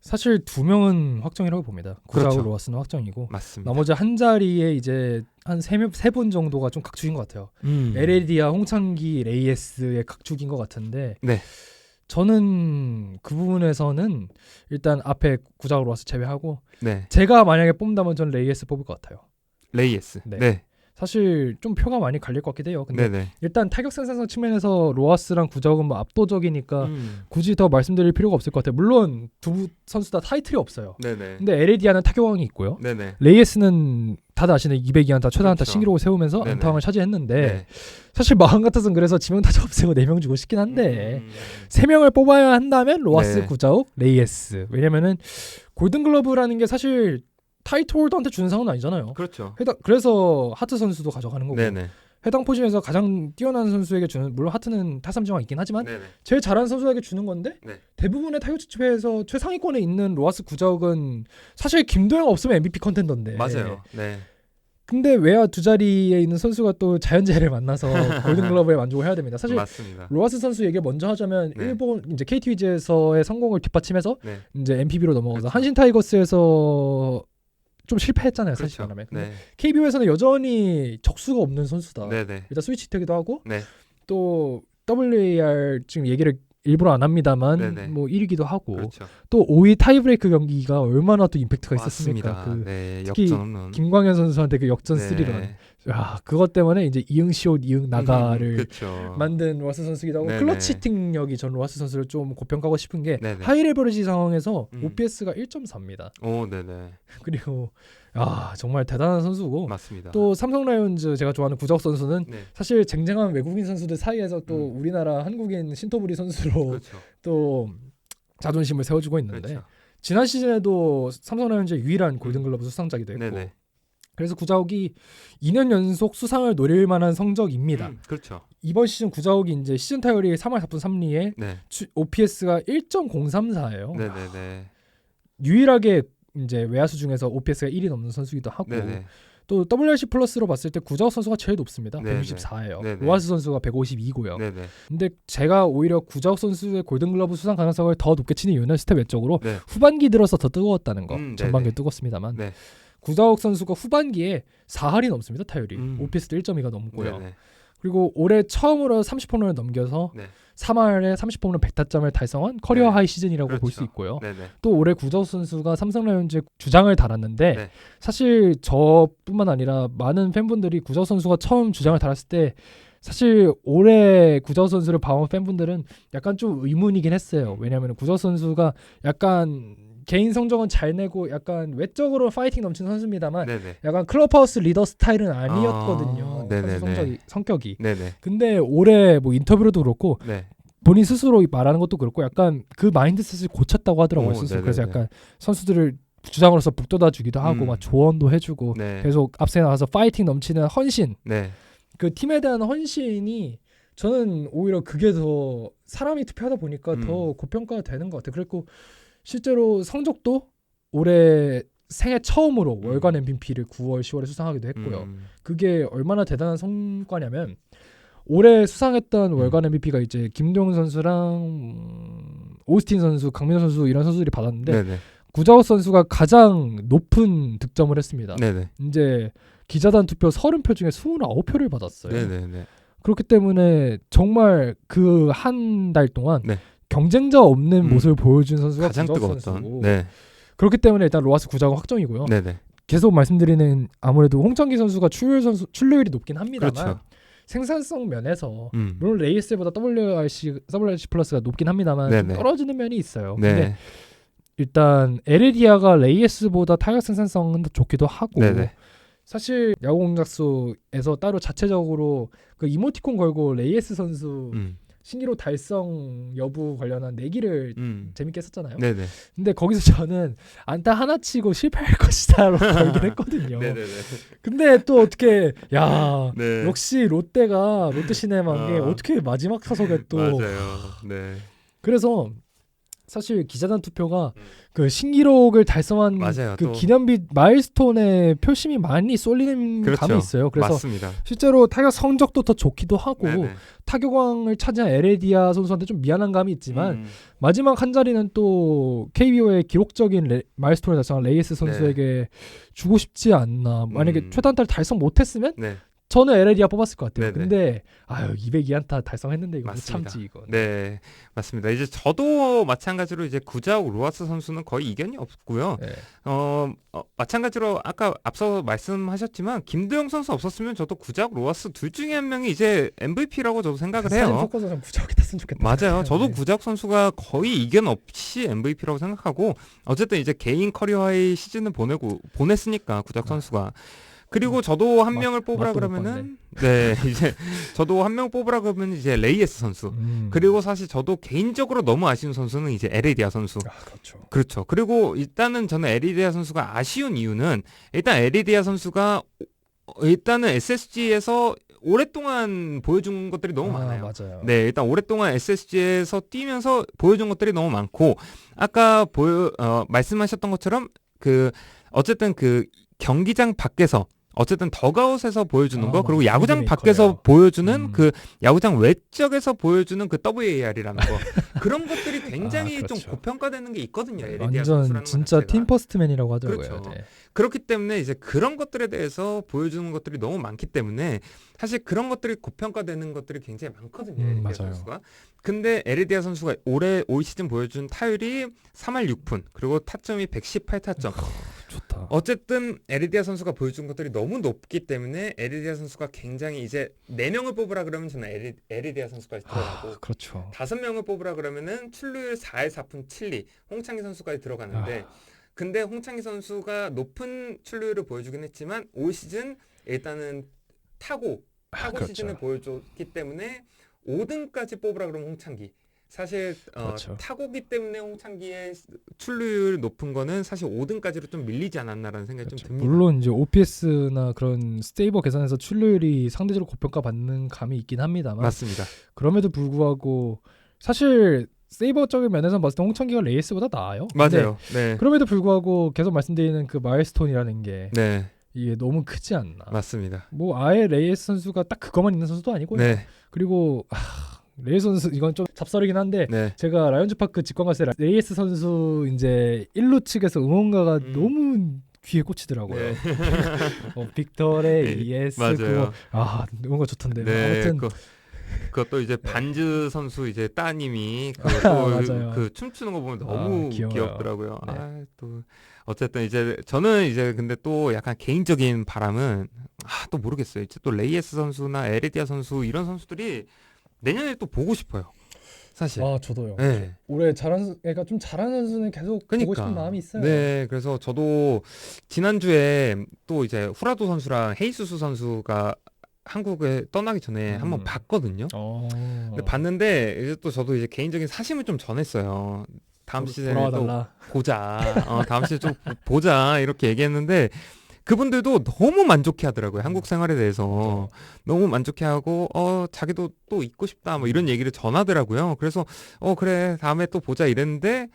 Speaker 2: 사실 2명은 확정이라고 봅니다. 구자욱
Speaker 1: 그렇죠.
Speaker 2: 로하스는 확정이고
Speaker 1: 맞습니다.
Speaker 2: 나머지 한 자리에 이제 한 3분 정도가 좀 각축인 것 같아요. LAD와 홍창기, 레이에스의 각축인 것 같은데
Speaker 1: 네.
Speaker 2: 저는 그 부분에서는 일단 앞에 구자욱 로하스 제외하고
Speaker 1: 네.
Speaker 2: 제가 만약에 뽑는다면 저는 레이에스 뽑을 것 같아요.
Speaker 1: 레이에스.
Speaker 2: 네.
Speaker 1: 네.
Speaker 2: 사실 좀 표가 많이 갈릴 것 같기도 해요. 근데
Speaker 1: 네네.
Speaker 2: 일단 타격 생산성 측면에서 로하스랑 구자욱은 뭐 압도적이니까 굳이 더 말씀드릴 필요가 없을 것 같아요. 물론 두 선수 다 타이틀이 없어요.
Speaker 1: 네네.
Speaker 2: 근데 LAD아는 타격왕이 있고요.
Speaker 1: 네네.
Speaker 2: 레이에스는 다들 아시는 202안타 최다 안타
Speaker 1: 그렇죠.
Speaker 2: 신기록을 세우면서
Speaker 1: 네네.
Speaker 2: 안타왕을 차지했는데
Speaker 1: 네.
Speaker 2: 사실 마음 같아서는 그래서 지명타자 없애고 4명 주고 싶긴 한데 3명을 뽑아야 한다면 로하스,
Speaker 1: 네.
Speaker 2: 구자욱, 레이에스. 왜냐면은 골든글러브라는 게 사실 타이틀 홀더한테 주는 상은 아니잖아요.
Speaker 1: 그렇죠.
Speaker 2: 그래서 하트 선수도 가져가는 거고
Speaker 1: 네네.
Speaker 2: 해당 포지션에서 가장 뛰어난 선수에게 주는, 물론 하트는 타삼정화 있긴 하지만
Speaker 1: 네네.
Speaker 2: 제일 잘하는 선수에게 주는 건데
Speaker 1: 네.
Speaker 2: 대부분의 타격 지표에서 최상위권에 있는 로하스, 구자욱은 사실 김도영 없으면 MVP 컨텐더인데
Speaker 1: 맞아요. 네.
Speaker 2: 근데 외야 두 자리에 있는 선수가 또 자연재해를 만나서 골든글러브에 만족을 해야 됩니다. 사실
Speaker 1: 맞습니다.
Speaker 2: 로하스 선수 얘기를 먼저 하자면
Speaker 1: 네.
Speaker 2: 일본 이제 KT 위즈에서의 성공을 뒷받침해서
Speaker 1: 네.
Speaker 2: 이제 NPB로 넘어가서
Speaker 1: 그렇죠.
Speaker 2: 한신 타이거스에서 좀 실패했잖아요, 사실
Speaker 1: 그렇죠.
Speaker 2: 말하면. 근데
Speaker 1: 네.
Speaker 2: KBO에서는 여전히 적수가 없는 선수다.
Speaker 1: 네네.
Speaker 2: 일단 스위치 되기도 하고
Speaker 1: 네.
Speaker 2: 또 WAR 지금 얘기를 일부러 안 합니다만
Speaker 1: 네네.
Speaker 2: 뭐 1위기도 하고
Speaker 1: 그렇죠.
Speaker 2: 또 5위 타이브레이크 경기가 얼마나 또 임팩트가 있었습니까?
Speaker 1: 맞습니다.
Speaker 2: 그
Speaker 1: 네.
Speaker 2: 특히
Speaker 1: 역전 없는.
Speaker 2: 김광현 선수한테 그 역전
Speaker 1: 네.
Speaker 2: 3런. 야, 그것 때문에 이제 이응 시옷 이응 나가를
Speaker 1: 그렇죠.
Speaker 2: 만든 로하스 선수기도 하고
Speaker 1: 네네.
Speaker 2: 클러치 히팅력이 전 로하스 선수를 좀 고평가하고 싶은 게
Speaker 1: 네네.
Speaker 2: 하이 레버리지 상황에서
Speaker 1: 음.
Speaker 2: OPS가 1.4입니다.
Speaker 1: 오, 네네.
Speaker 2: 그리고 정말 대단한 선수고
Speaker 1: 맞습니다.
Speaker 2: 또 삼성 라이온즈 제가 좋아하는 구자욱 선수는
Speaker 1: 네.
Speaker 2: 사실 쟁쟁한 외국인 선수들 사이에서 또 우리나라 한국인 신토부리 선수로
Speaker 1: 그렇죠.
Speaker 2: 또 자존심을 세워주고 있는데
Speaker 1: 그렇죠.
Speaker 2: 지난 시즌에도 삼성 라이온즈의 유일한 골든글러브 수상자기도 했고
Speaker 1: 네네.
Speaker 2: 그래서 구자욱이 2년 연속 수상을 노릴 만한 성적입니다.
Speaker 1: 그렇죠.
Speaker 2: 이번 시즌 구자욱이 이제 시즌 타율이 3할 4푼 3리에
Speaker 1: 네.
Speaker 2: OPS가 1.034예요.
Speaker 1: 네네네.
Speaker 2: 유일하게 이제 외야수 중에서 OPS가 1이 넘는 선수이기도 하고
Speaker 1: 네네.
Speaker 2: 또 WRC 플러스로 봤을 때 구자욱 선수가 제일 높습니다.
Speaker 1: 네네.
Speaker 2: 164예요.
Speaker 1: 네네.
Speaker 2: 로하스 선수가 152고요.
Speaker 1: 네네.
Speaker 2: 근데 제가 오히려 구자욱 선수의 골든글러브 수상 가능성을 더 높게 치는 이유는 스텝 외적으로
Speaker 1: 네.
Speaker 2: 후반기 들어서 더 뜨거웠다는 거.
Speaker 1: 네네.
Speaker 2: 전반기에 뜨겁습니다만
Speaker 1: 네.
Speaker 2: 구자욱 선수가 후반기에 4할이 넘습니다. 타율이. OPS도 1.2가 넘고요.
Speaker 1: 네네.
Speaker 2: 그리고 올해 처음으로 30홈런을 넘겨서
Speaker 1: 네.
Speaker 2: 3할에 30홈런 100타점을 달성한 커리어
Speaker 1: 네.
Speaker 2: 하이 시즌이라고 볼
Speaker 1: 그렇죠.
Speaker 2: 수 있고요.
Speaker 1: 네네.
Speaker 2: 또 올해 구자욱 선수가 삼성 라이온즈에 주장을 달았는데
Speaker 1: 네.
Speaker 2: 사실 저뿐만 아니라 많은 팬분들이 구자욱 선수가 처음 주장을 달았을 때 사실 올해 구자욱 선수를 봐온 팬분들은 약간 좀 의문이긴 했어요. 왜냐하면 구자욱 선수가 약간 개인 성적은 잘 내고 약간 외적으로 파이팅 넘치는 선수입니다만
Speaker 1: 네네.
Speaker 2: 약간 클럽하우스 리더 스타일은 아니었거든요.
Speaker 1: 네네네.
Speaker 2: 선수 성격이.
Speaker 1: 네네.
Speaker 2: 근데 올해 뭐 인터뷰로도 그렇고
Speaker 1: 네.
Speaker 2: 본인 스스로 말하는 것도 그렇고 약간 그 마인드셋을 고쳤다고 하더라고요.
Speaker 1: 오,
Speaker 2: 스스로. 그래서
Speaker 1: 네네네.
Speaker 2: 약간 선수들을 주장으로서 북돋아 주기도 하고 막 조언도 해주고
Speaker 1: 네.
Speaker 2: 계속 앞서 나가서 파이팅 넘치는 헌신.
Speaker 1: 네.
Speaker 2: 그 팀에 대한 헌신이 저는 오히려 그게 더 사람이 투표하다 보니까 더 고평가가 되는 것 같아요. 그리고 실제로 성적도 올해 생애 처음으로 월간 MVP를 9월, 10월에 수상하기도 했고요. 그게 얼마나 대단한 성과냐면 올해 수상했던 월간 MVP가 이제 김도영 선수랑 오스틴 선수, 강민호 선수 이런 선수들이 받았는데
Speaker 1: 네네.
Speaker 2: 구자욱 선수가 가장 높은 득점을 했습니다.
Speaker 1: 네네.
Speaker 2: 이제 기자단 투표 30표 중에 29표를 받았어요.
Speaker 1: 네네네.
Speaker 2: 그렇기 때문에 정말 그 한 달 동안
Speaker 1: 네.
Speaker 2: 경쟁자 없는 모습을 보여준 선수가
Speaker 1: 가장
Speaker 2: 구자욱
Speaker 1: 뜨거웠던.
Speaker 2: 선수고
Speaker 1: 네.
Speaker 2: 그렇기 때문에 일단 로하스 구자욱 확정이고요.
Speaker 1: 네네.
Speaker 2: 계속 말씀드리는 아무래도 홍창기 선수가 출루율이 높긴 합니다만
Speaker 1: 그렇죠.
Speaker 2: 생산성 면에서 물론 레이스보다 WRC 플러스가 높긴 합니다만 좀
Speaker 1: 네네.
Speaker 2: 떨어지는 면이 있어요.
Speaker 1: 네.
Speaker 2: 근데 일단 에레디아가 레이스보다 타격 생산성은 더 좋기도 하고
Speaker 1: 네네.
Speaker 2: 사실 야구 공작소에서 따로 자체적으로 그 이모티콘 걸고 레이스 선수 신기록 달성 여부 관련한 내기를 재밌게 했었잖아요.
Speaker 1: 네네.
Speaker 2: 근데 거기서 저는 안타 하나 치고 실패할 것이다라고 걸긴 했거든요.
Speaker 1: 네네네.
Speaker 2: 근데 또 어떻게 야
Speaker 1: 네.
Speaker 2: 역시 롯데가 롯데시네마인 게 어떻게 마지막 타석에 또
Speaker 1: 맞아요. 네.
Speaker 2: 그래서 사실 기자단 투표가 그 신기록을 달성한
Speaker 1: 맞아요.
Speaker 2: 그
Speaker 1: 또.
Speaker 2: 기념비 마일스톤에 표심이 많이 쏠리는
Speaker 1: 그렇죠.
Speaker 2: 감이 있어요. 그래서
Speaker 1: 맞습니다.
Speaker 2: 실제로 타격 성적도 더 좋기도 하고
Speaker 1: 네네.
Speaker 2: 타격왕을 차지한 에레디아 선수한테 좀 미안한 감이 있지만 마지막 한 자리는 또 KBO의 기록적인 마일스톤을 달성한 레이스 선수에게 주고 싶지 않나. 만약에 최단타를 달성 못했으면
Speaker 1: 네.
Speaker 2: 저는 에레디아 뽑았을 것 같아요.
Speaker 1: 네네.
Speaker 2: 근데 202안타 달성했는데 이거
Speaker 1: 맞습니다.
Speaker 2: 못 참지 이거.
Speaker 1: 네, 맞습니다. 이제 저도 마찬가지로 이제 구자욱 로하스 선수는 거의 이견이 없고요.
Speaker 2: 네.
Speaker 1: 마찬가지로 아까 앞서 말씀하셨지만 김도영 선수 없었으면 저도 구자욱 로하스 둘 중에 한 명이 이제 MVP라고 저도 생각을 해요.
Speaker 2: 섞어서 좀 구자욱이 됐으면 좋겠다.
Speaker 1: 맞아요. 저도
Speaker 2: 네.
Speaker 1: 구자욱 선수가 거의 이견 없이 MVP라고 생각하고 어쨌든 이제 개인 커리어의 시즌을 보냈으니까 구자욱 선수가. 그리고 저도 한 명을 뽑으라 그러면은 네 이제 저도 한 명 뽑으라 그러면 이제 레이에스 선수 그리고 사실 저도 개인적으로 너무 아쉬운 선수는 이제 에레디아 선수 그렇죠. 그리고 일단은 저는 에레디아 선수가 아쉬운 이유는 일단 에레디아 선수가 일단은 SSG에서 오랫동안 보여준 것들이 너무 많아요.
Speaker 2: 맞아요.
Speaker 1: 네, 일단 오랫동안 SSG에서 뛰면서 보여준 것들이 너무 많고 아까 말씀하셨던 것처럼 그 어쨌든 그 경기장 밖에서 어쨌든 덕아웃에서 보여주는 거 그리고 야구장 밖에서 보여주는 그 야구장 외적에서 보여주는 그 WAR이라는 거 그런 것들이 굉장히
Speaker 2: 그렇죠.
Speaker 1: 좀 고평가되는 게 있거든요.
Speaker 2: 완전 진짜 팀 퍼스트맨이라고 하더라고요.
Speaker 1: 그렇죠.
Speaker 2: 네.
Speaker 1: 그렇기 때문에 이제 그런 것들에 대해서 보여주는 것들이 너무 많기 때문에 사실 그런 것들이 고평가되는 것들이 굉장히 많거든요. 에리디아 선수가. 근데 에리디아 선수가 올 시즌 보여준 타율이 3할 6푼 그리고 타점이 118타점.
Speaker 2: 좋다.
Speaker 1: 어쨌든 에리디아 선수가 보여준 것들이 너무 높기 때문에 에리디아 선수가 굉장히 이제 4명을 뽑으라 그러면 저는 에리디아 선수까지 들어가고
Speaker 2: 그렇죠.
Speaker 1: 5명을 뽑으라 그러면은 출루율 4할 4푼 7리 홍창기 선수까지 들어가는데 근데 홍창기 선수가 높은 출루율을 보여주긴 했지만 올 시즌 일단은 타고 그렇죠. 시즌을 보여줬기 때문에 5등까지 뽑으라 그러면 홍창기 사실 타고기 때문에 홍창기의 출루율 높은 거는 사실 5등까지로 좀 밀리지 않았나라는 생각이 좀 듭니다.
Speaker 2: 물론 이제 OPS나 그런 스테이버 계산에서 출루율이 상대적으로 고평가 받는 감이 있긴 합니다만
Speaker 1: 맞습니다.
Speaker 2: 그럼에도 불구하고 사실 세이버적인 면에서 봤을 때 홍창기가 레이스보다 나아요.
Speaker 1: 맞아요. 네.
Speaker 2: 그럼에도 불구하고 계속 말씀드리는 그 마일스톤이라는 게
Speaker 1: 네.
Speaker 2: 이게 너무 크지 않나.
Speaker 1: 맞습니다.
Speaker 2: 뭐 아예 레이스 선수가 딱 그것만 있는 선수도 아니고요.
Speaker 1: 네.
Speaker 2: 그리고 레이스 선수 이건 좀 잡설이긴 한데 제가 라이온즈 파크 직관 갔을 때 레이스 선수 이제 1루 측에서 응원가가 너무 귀에 꽂히더라고요.
Speaker 1: 네.
Speaker 2: 빅터의 ES
Speaker 1: 맞아요.
Speaker 2: 그거 응원가 좋던데.
Speaker 1: 네.
Speaker 2: 아무튼
Speaker 1: 그것도 이제 반즈 선수 이제 따님이 그 춤추는 거 보면 너무 귀엽더라고요.
Speaker 2: 네.
Speaker 1: 또 어쨌든 이제 저는 이제 근데 또 약간 개인적인 바람은 또 모르겠어요. 이제 또 레이에스 선수나 에레디아 선수 이런 선수들이 내년에 또 보고 싶어요. 사실.
Speaker 2: 아 저도요.
Speaker 1: 네.
Speaker 2: 올해 그러니까 좀 잘하는 선수는 계속 보고 싶은 마음이 있어요.
Speaker 1: 네, 그래서 저도 지난주에 또 이제 후라도 선수랑 헤이수스 선수가 한국에 떠나기 전에 한번 봤거든요. 근데 봤는데 이제 또 저도 이제 개인적인 사심을 좀 전했어요. 다음 시즌에 또
Speaker 2: 돌아와달라.
Speaker 1: 보자. 다음 시즌 좀 보자 이렇게 얘기했는데 그분들도 너무 만족해하더라고요. 한국 생활에 대해서 너무 만족해하고 자기도 또 있고 싶다 뭐 이런 얘기를 전하더라고요. 그래서 그래 다음에 또 보자 이랬는데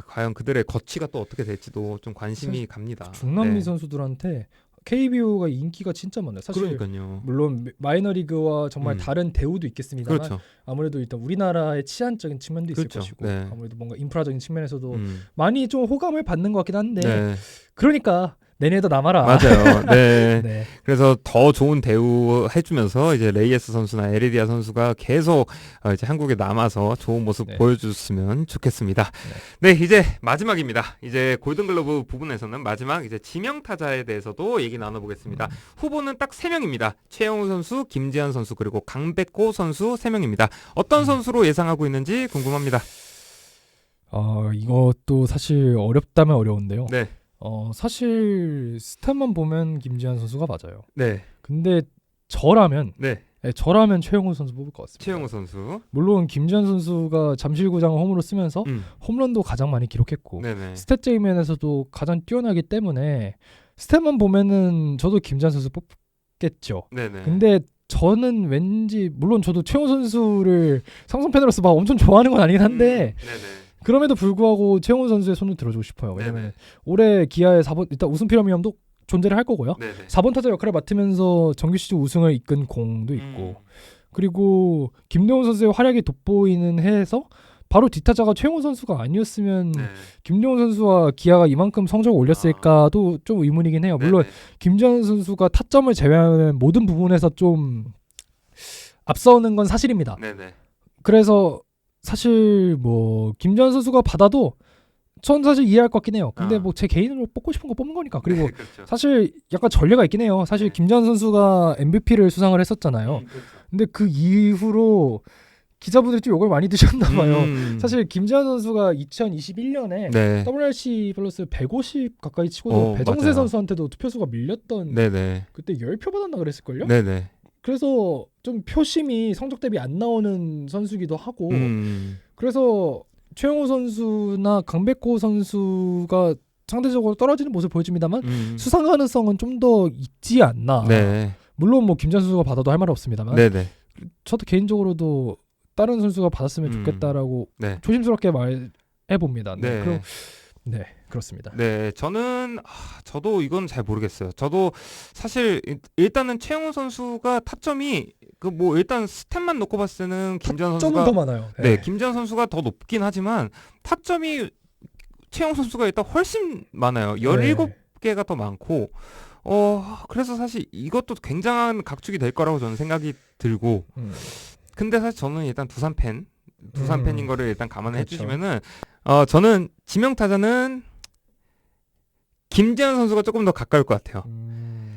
Speaker 1: 과연 그들의 거취가 또 어떻게 될지도 좀 관심이 갑니다.
Speaker 2: 중남미
Speaker 1: 네.
Speaker 2: 선수들한테 KBO가 인기가 진짜 많아요. 사실
Speaker 1: 그러니까요.
Speaker 2: 물론 마이너리그와 정말 다른 대우도 있겠습니다만
Speaker 1: 그렇죠.
Speaker 2: 아무래도 일단 우리나라의 치안적인 측면도 있을
Speaker 1: 그렇죠.
Speaker 2: 것이고
Speaker 1: 네.
Speaker 2: 아무래도 뭔가 인프라적인 측면에서도 많이 좀 호감을 받는 것 같긴 한데
Speaker 1: 네.
Speaker 2: 그러니까 내년에도 남아라.
Speaker 1: 맞아요. 네.
Speaker 2: 네.
Speaker 1: 그래서 더 좋은 대우 해주면서 이제 레이에스 선수나 에르디아 선수가 계속 이제 한국에 남아서 좋은 모습
Speaker 2: 네.
Speaker 1: 보여줬으면 좋겠습니다. 네, 이제 마지막입니다. 이제 골든글러브 부분에서는 마지막 이제 지명 타자에 대해서도 얘기 나눠보겠습니다. 후보는 딱 3명입니다. 최영우 선수, 김재현 선수 그리고 강백호 선수 3명입니다. 어떤 선수로 예상하고 있는지 궁금합니다.
Speaker 2: 이것도 사실 어렵다면 어려운데요.
Speaker 1: 네.
Speaker 2: 사실 스탯만 보면 김지한 선수가 맞아요.
Speaker 1: 네.
Speaker 2: 근데 저라면
Speaker 1: 네.
Speaker 2: 저라면 최영우 선수 뽑을 것 같습니다.
Speaker 1: 최영우 선수.
Speaker 2: 물론 김지한 선수가 잠실구장을 홈으로 쓰면서 홈런도 가장 많이 기록했고
Speaker 1: 네네.
Speaker 2: 스탯적인 면에서도 가장 뛰어나기 때문에 스탯만 보면은 저도 김지한 선수 뽑겠죠.
Speaker 1: 네네.
Speaker 2: 근데 저는 왠지 물론 저도 최영우 선수를 삼성 팬으로서 막 엄청 좋아하는 건 아니긴 한데
Speaker 1: 네네.
Speaker 2: 그럼에도 불구하고 최영우 선수의 손을 들어주고 싶어요. 왜냐면 올해 기아의 4번 일단 우승 피라미엄도 존재를 할 거고요.
Speaker 1: 네네.
Speaker 2: 4번 타자 역할을 맡으면서 정규 시즌 우승을 이끈 공도 있고 그리고 김대훈 선수의 활약이 돋보이는 해에서 바로 뒷타자가 최영우 선수가 아니었으면 김대훈 선수와 기아가 이만큼 성적을 올렸을까도 좀 의문이긴 해요. 물론 김재현 선수가 타점을 제외하면 모든 부분에서 좀 앞서는 건 사실입니다.
Speaker 1: 네네.
Speaker 2: 그래서 사실 뭐 김재현 선수가 받아도 전 사실 이해할 것 같긴 해요. 근데 뭐 제 개인으로 뽑고 싶은 거 뽑는 거니까. 그리고
Speaker 1: 네, 그렇죠.
Speaker 2: 사실 약간 전례가 있긴 해요. 사실 김재현 선수가 MVP를 수상을 했었잖아요.
Speaker 1: 그렇죠.
Speaker 2: 근데 그 이후로 기자분들이 좀 욕을 많이 드셨나 봐요. 사실 김재현 선수가 2021년에
Speaker 1: 네.
Speaker 2: WRC 플러스 150 가까이 치고도 배정세
Speaker 1: 맞아요.
Speaker 2: 선수한테도 투표수가 밀렸던
Speaker 1: 네네.
Speaker 2: 그때 10표 받았나 그랬을걸요?
Speaker 1: 네네.
Speaker 2: 그래서 좀 표심이 성적 대비 안 나오는 선수기도 하고 그래서 최영우 선수나 강백호 선수가 상대적으로 떨어지는 모습을 보여줍니다만 수상 가능성은 좀 더 있지 않나.
Speaker 1: 네.
Speaker 2: 물론 뭐 김재현 선수가 받아도 할 말 없습니다만
Speaker 1: 네네.
Speaker 2: 저도 개인적으로도 다른 선수가 받았으면 좋겠다라고
Speaker 1: 네.
Speaker 2: 조심스럽게 말해 봅니다.
Speaker 1: 네.
Speaker 2: 그럼 그렇습니다.
Speaker 1: 네, 저도 이건 잘 모르겠어요. 저도 사실 일단은 최영우 선수가 타점이 그 뭐 일단 스탯만 놓고 봤을 때는 김재현
Speaker 2: 타점은
Speaker 1: 선수가
Speaker 2: 더 많아요.
Speaker 1: 네, 김재현 선수가 더 높긴 하지만 타점이 최영우 선수가 일단 훨씬 많아요. 17개가 더 많고 그래서 사실 이것도 굉장한 각축이 될 거라고 저는 생각이 들고 근데 사실 저는 일단 두산 팬인 거를 일단 감안해
Speaker 2: 그렇죠.
Speaker 1: 주시면은 저는 지명 타자는 김재현 선수가 조금 더 가까울 것 같아요.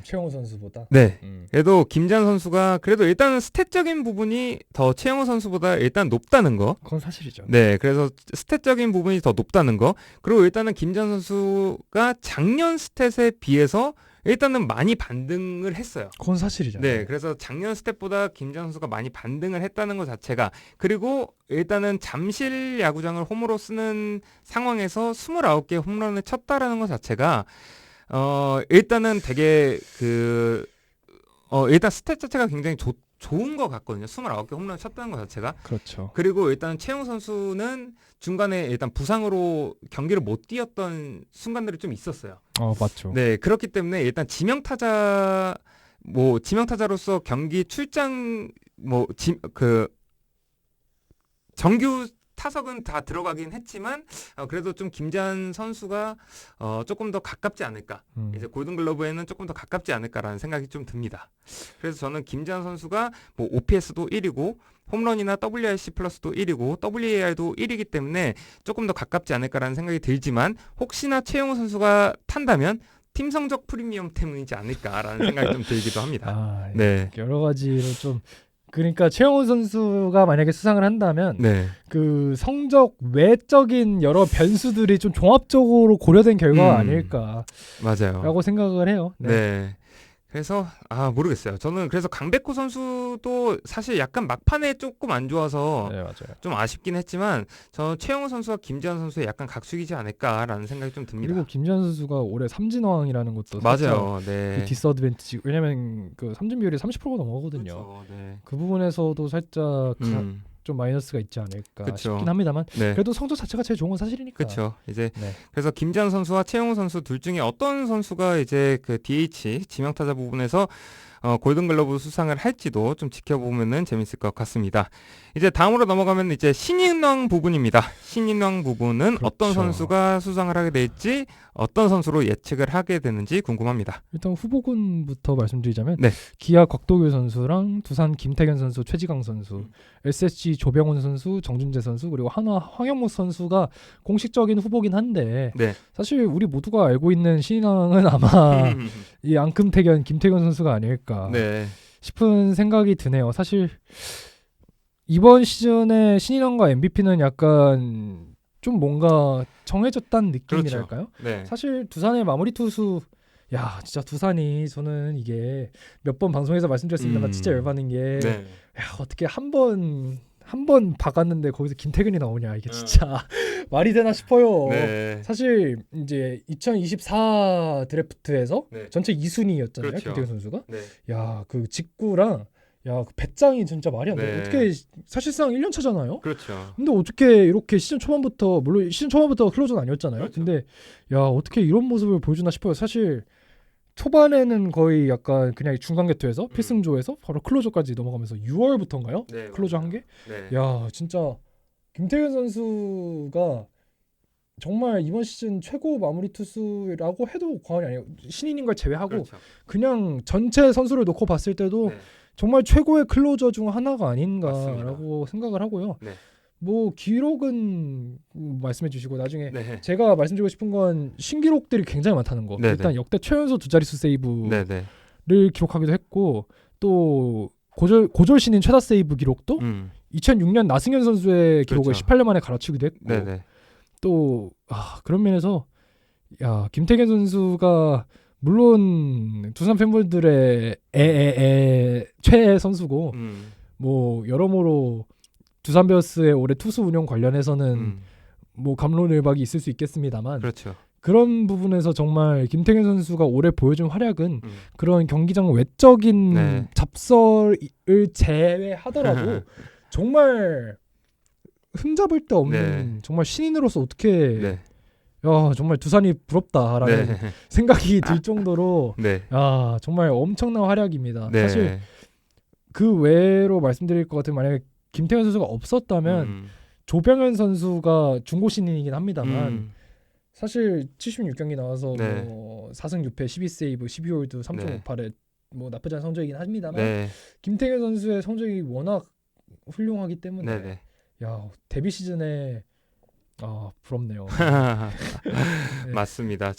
Speaker 2: 최영우 선수보다.
Speaker 1: 네. 그래도 김재현 선수가 그래도 일단은 스탯적인 부분이 더 최영우 선수보다 일단 높다는 거.
Speaker 2: 그건 사실이죠.
Speaker 1: 네. 그래서 스탯적인 부분이 더 높다는 거. 그리고 일단은 김재현 선수가 작년 스탯에 비해서 일단은 많이 반등을 했어요.
Speaker 2: 그건 사실이죠.
Speaker 1: 네, 그래서 작년 스텝보다 김재현 선수가 많이 반등을 했다는 것 자체가 그리고 일단은 잠실 야구장을 홈으로 쓰는 상황에서 29개 홈런을 쳤다라는 것 자체가 일단은 되게 일단 스탯 자체가 굉장히 좋은 것 같거든요. 29개 홈런을 쳤다는 것 자체가.
Speaker 2: 그렇죠.
Speaker 1: 그리고 일단 최영우 선수는 중간에 일단 부상으로 경기를 못 뛰었던 순간들이 좀 있었어요.
Speaker 2: 맞죠.
Speaker 1: 네, 그렇기 때문에 일단 지명 타자로서 경기 출장 정규 타석은 다 들어가긴 했지만 그래도 좀 김재현 선수가 조금 더 가깝지 않을까. 이제 골든글러브에는 조금 더 가깝지 않을까라는 생각이 좀 듭니다. 그래서 저는 김재현 선수가 뭐 OPS도 1위고 홈런이나 WRC 플러스도 1위고 WAR도 1위기 때문에 조금 더 가깝지 않을까라는 생각이 들지만 혹시나 최영우 선수가 탄다면 팀 성적 프리미엄 때문이지 않을까라는 생각이 좀 들기도 합니다. 네.
Speaker 2: 여러 가지로 좀 그러니까 최영우 선수가 만약에 수상을 한다면
Speaker 1: 네.
Speaker 2: 그 성적 외적인 여러 변수들이 좀 종합적으로 고려된 결과가 아닐까라고
Speaker 1: 맞아요.
Speaker 2: 생각을 해요.
Speaker 1: 네. 그래서 모르겠어요. 저는 그래서 강백호 선수도 사실 약간 막판에 조금 안 좋아서
Speaker 2: 네, 맞아요.
Speaker 1: 좀 아쉽긴 했지만 저는 최영우 선수와 김지현 선수의 약간 각축이지 않을까라는 생각이 좀 듭니다.
Speaker 2: 그리고 김지현 선수가 올해 삼진왕이라는 것도
Speaker 1: 맞아요.
Speaker 2: 그
Speaker 1: 네.
Speaker 2: 디스어드밴티지 왜냐면 그 삼진 비율이 30%가 넘어가거든요.
Speaker 1: 그렇죠. 네.
Speaker 2: 그 부분에서도 살짝 좀 마이너스가 있지 않을까
Speaker 1: 그쵸.
Speaker 2: 싶긴 합니다만
Speaker 1: 네.
Speaker 2: 그래도 성적 자체가 제일 좋은 건 사실이니까.
Speaker 1: 그렇죠. 이제
Speaker 2: 네.
Speaker 1: 그래서 김지현 선수와 최영우 선수 둘 중에 어떤 선수가 이제 그 DH 지명타자 부분에서 골든글러브 수상을 할지도 좀 지켜보면은 재밌을 것 같습니다. 이제 다음으로 넘어가면 이제 신인왕 부분입니다. 신인왕 부분은
Speaker 2: 그렇죠.
Speaker 1: 어떤 선수가 수상을 하게 될지 어떤 선수로 예측을 하게 되는지 궁금합니다.
Speaker 2: 일단 후보군부터 말씀드리자면
Speaker 1: 네.
Speaker 2: 기아 곽도규 선수랑 두산 김태견 선수, 최지강 선수, SSG 조병훈 선수, 정준재 선수 그리고 한화 황영무 선수가 공식적인 후보긴 한데
Speaker 1: 네.
Speaker 2: 사실 우리 모두가 알고 있는 신인왕은 아마 이 앙금태견 김태견 선수가 아닐까
Speaker 1: 네.
Speaker 2: 싶은 생각이 드네요. 사실 이번 시즌에 신인왕과 MVP는 약간 좀 뭔가 정해졌다는 느낌이랄까요?
Speaker 1: 네.
Speaker 2: 사실 두산의 마무리 투수 진짜 두산이 저는 이게 몇 번 방송에서 말씀드렸습니다만 진짜 열받는 게
Speaker 1: 네.
Speaker 2: 어떻게 한 번 박았는데 거기서 김태균이 나오냐 이게 진짜 말이 되나 싶어요.
Speaker 1: 네.
Speaker 2: 사실 이제 2024 드래프트에서
Speaker 1: 네.
Speaker 2: 전체 2순위였잖아요.
Speaker 1: 그렇죠.
Speaker 2: 김태균 선수가.
Speaker 1: 네.
Speaker 2: 그 직구랑 그 배짱이 진짜 말이 안 돼.
Speaker 1: 네.
Speaker 2: 어떻게 사실상 1년 차잖아요.
Speaker 1: 그렇죠.
Speaker 2: 근데 어떻게 이렇게 시즌 초반부터 물론 시즌 초반부터 클로저는 아니었잖아요.
Speaker 1: 그렇죠.
Speaker 2: 근데 어떻게 이런 모습을 보여주나 싶어요. 사실 초반에는 거의 약간 그냥 중간 개투에서 필승조에서 바로 클로저까지 넘어가면서 6월부터인가요?
Speaker 1: 네,
Speaker 2: 클로저 한 게?
Speaker 1: 네.
Speaker 2: 진짜 김태균 선수가 정말 이번 시즌 최고 마무리 투수라고 해도 과언이 아니에요. 신인인 걸 제외하고
Speaker 1: 그렇죠.
Speaker 2: 그냥 전체 선수를 놓고 봤을 때도
Speaker 1: 네.
Speaker 2: 정말 최고의 클로저 중 하나가 아닌가라고
Speaker 1: 맞습니다.
Speaker 2: 생각을 하고요.
Speaker 1: 네.
Speaker 2: 뭐 기록은 말씀해 주시고 나중에
Speaker 1: 네.
Speaker 2: 제가 말씀드리고 싶은 건 신기록들이 굉장히 많다는 거.
Speaker 1: 네네.
Speaker 2: 일단 역대 최연소 두 자릿수 세이브를
Speaker 1: 네.
Speaker 2: 기록하기도 했고 또 고졸 신인 최다 세이브 기록도 2006년 나승현 선수의 기록을
Speaker 1: 그렇죠.
Speaker 2: 18년 만에 갈아치기도 했고
Speaker 1: 네.
Speaker 2: 또 그런 면에서 김태균 선수가 물론 두산 팬분들의 최애 선수고 뭐 여러모로 두산 베어스의 올해 투수 운영 관련해서는 뭐 감론을박이 있을 수 있겠습니다만
Speaker 1: 그렇죠.
Speaker 2: 그런 부분에서 정말 김태균 선수가 올해 보여준 활약은 그런 경기장 외적인
Speaker 1: 네.
Speaker 2: 잡설을 제외하더라도 정말 흠잡을 데 없는 정말 신인으로서 어떻게 정말 두산이 부럽다라는 생각이 들 정도로 정말 엄청난 활약입니다. 사실 그 외로 말씀드릴 것 같으면 만약에 김태균 선수가 없었다면 조병현 선수가 중고 신인이긴 합니다만 사실 76경기 나와서 뭐 4승 6패 12세이브 12홀드 3.58에 뭐 나쁘지 않은 성적이긴 합니다만 김태균 선수의 성적이 워낙 훌륭하기 때문에 데뷔 시즌에 부럽네요.
Speaker 1: 네. 맞습니다.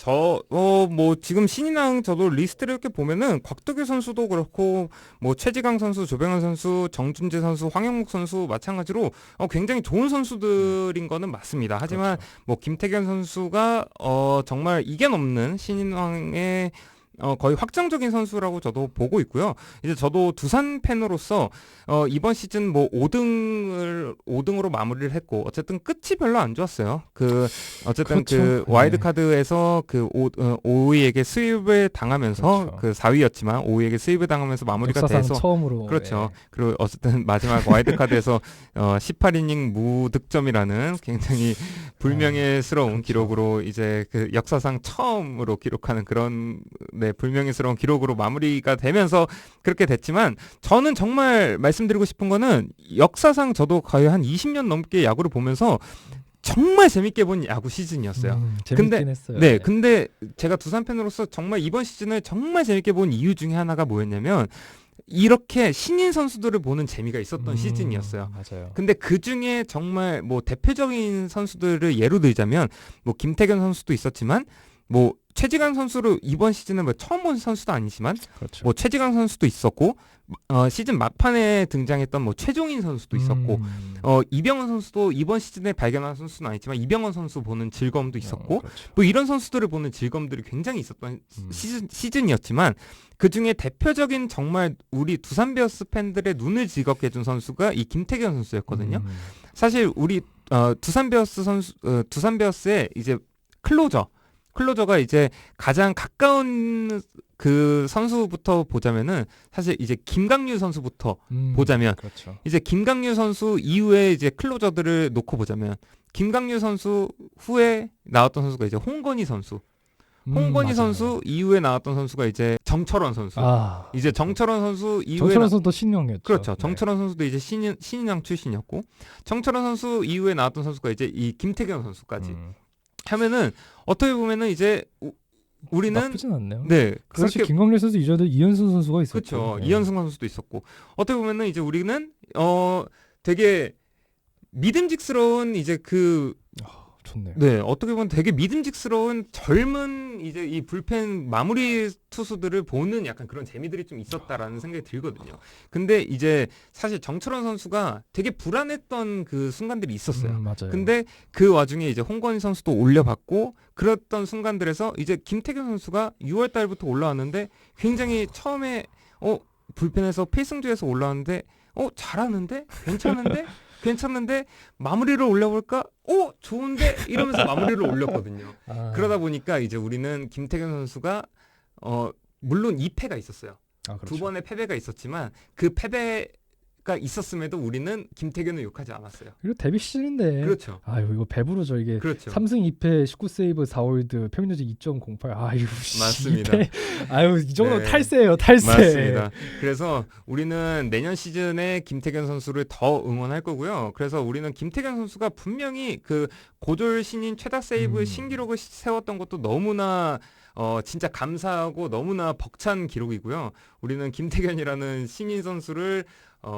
Speaker 1: 뭐 지금 신인왕 저도 리스트를 이렇게 보면은 곽도규 선수도 그렇고 뭐 최지강 선수, 조병현 선수, 정준재 선수, 황영묵 선수 마찬가지로 굉장히 좋은 선수들인 거는 맞습니다. 하지만
Speaker 2: 그렇죠.
Speaker 1: 뭐 김태균 선수가 정말 이견 없는 신인왕의 거의 확정적인 선수라고 저도 보고 있고요. 이제 저도 두산 팬으로서 이번 시즌 뭐 5등으로 마무리를 했고 어쨌든 끝이 별로 안 좋았어요. 어쨌든
Speaker 2: 그렇죠.
Speaker 1: 와일드 카드에서 5위에게 스윕을 당하면서
Speaker 2: 그렇죠.
Speaker 1: 그 4위였지만 5위에게 스윕을 당하면서 마무리가
Speaker 2: 역사상
Speaker 1: 돼서
Speaker 2: 처음으로
Speaker 1: 그렇죠. 그리고 어쨌든 마지막 와일드 카드에서 18이닝 무득점이라는 굉장히 불명예스러운
Speaker 2: 그렇죠.
Speaker 1: 기록으로 이제 그 역사상 처음으로 기록하는 그런 불명예스러운 기록으로 마무리가 되면서 그렇게 됐지만 저는 정말 말씀드리고 싶은 거는 역사상 저도 거의 한 20년 넘게 야구를 보면서 정말 재밌게 본 야구 시즌이었어요.
Speaker 2: 재밌긴 했어요.
Speaker 1: 근데 제가 두산 팬으로서 정말 이번 시즌을 정말 재밌게 본 이유 중에 하나가 뭐였냐면 이렇게 신인 선수들을 보는 재미가 있었던 시즌이었어요.
Speaker 2: 맞아요.
Speaker 1: 근데 그 중에 정말 뭐 대표적인 선수들을 예로 들자면 뭐 김태견 선수도 있었지만 뭐 최지강 선수를 이번 시즌에 뭐 처음 본 선수도 아니지만
Speaker 2: 그렇죠.
Speaker 1: 뭐 최지강 선수도 있었고 시즌 막판에 등장했던 뭐 최종인 선수도 있었고 이병헌 선수도 이번 시즌에 발견한 선수는 아니지만 이병헌 선수 보는 즐거움도 있었고
Speaker 2: 그렇죠.
Speaker 1: 뭐 이런 선수들을 보는 즐거움들이 굉장히 있었던 시즌이었지만 그 중에 대표적인 정말 우리 두산 베어스 팬들의 눈을 즐겁게 해준 선수가 이 김태경 선수였거든요. 사실 우리 두산 베어스의 이제 클로저가 이제 가장 가까운 그 선수부터 보자면은 사실 이제 김강률 선수부터 보자면
Speaker 2: 그렇죠.
Speaker 1: 이제 김강률 선수 이후에 이제 클로저들을 놓고 보자면 김강률 선수 후에 나왔던 선수가 이제 홍건희 선수. 홍건희
Speaker 2: 맞아요.
Speaker 1: 선수 이후에 나왔던 선수가 이제 정철원 선수. 이제 정철원 선수 이후에
Speaker 2: 정철원 선수도 신인왕이었죠.
Speaker 1: 그렇죠.
Speaker 2: 네.
Speaker 1: 정철원 선수도 이제 신인왕 출신이었고 정철원 선수 이후에 나왔던 선수가 이제 이 김태경 선수까지 하면은 어떻게 보면은 이제 우리는
Speaker 2: 나쁘진 않네요.
Speaker 1: 네
Speaker 2: 사실
Speaker 1: 그렇게
Speaker 2: 김광렬 선수 이전에 이현승 선수가 있었고.
Speaker 1: 그렇죠.
Speaker 2: 네.
Speaker 1: 이현승 선수도 있었고 어떻게 보면은 이제 우리는 되게 믿음직스러운 이제 그
Speaker 2: 좋네요.
Speaker 1: 네, 어떻게 보면 되게 믿음직스러운 젊은 이제 이 불펜 마무리 투수들을 보는 약간 그런 재미들이 좀 있었다라는 생각이 들거든요. 근데 이제 사실 정철원 선수가 되게 불안했던 그 순간들이 있었어요.
Speaker 2: 맞아요.
Speaker 1: 근데 그 와중에 이제 홍건희 선수도 올려봤고 그랬던 순간들에서 이제 김태균 선수가 6월 달부터 올라왔는데 굉장히 처음에 불펜에서 필승조에서 올라왔는데 잘하는데 괜찮은데 마무리를 올려볼까? 좋은데 이러면서 마무리를 올렸거든요. 그러다 보니까 이제 우리는 김태균 선수가 물론 2패가 있었어요.
Speaker 2: 그렇죠.
Speaker 1: 두 번의 패배가 있었지만 그 패배가 있었음에도 우리는 김태균을 욕하지 않았어요.
Speaker 2: 그리고 데뷔 시즌인데.
Speaker 1: 그렇죠.
Speaker 2: 아유 이거 배부르죠 이게.
Speaker 1: 그렇죠.
Speaker 2: 3승 2패 19세이브 4홀드 평균 2.08. 아유
Speaker 1: 맞습니다.
Speaker 2: 2패. 아유 이 정도
Speaker 1: 네.
Speaker 2: 탈세예요. 탈세.
Speaker 1: 맞습니다. 그래서 우리는 내년 시즌에 김태균 선수를 더 응원할 거고요. 그래서 우리는 김태균 선수가 분명히 그 고졸 신인 최다 세이브 신기록을 세웠던 것도 너무나 진짜 감사하고 너무나 벅찬 기록이고요. 우리는 김태균이라는 신인 선수를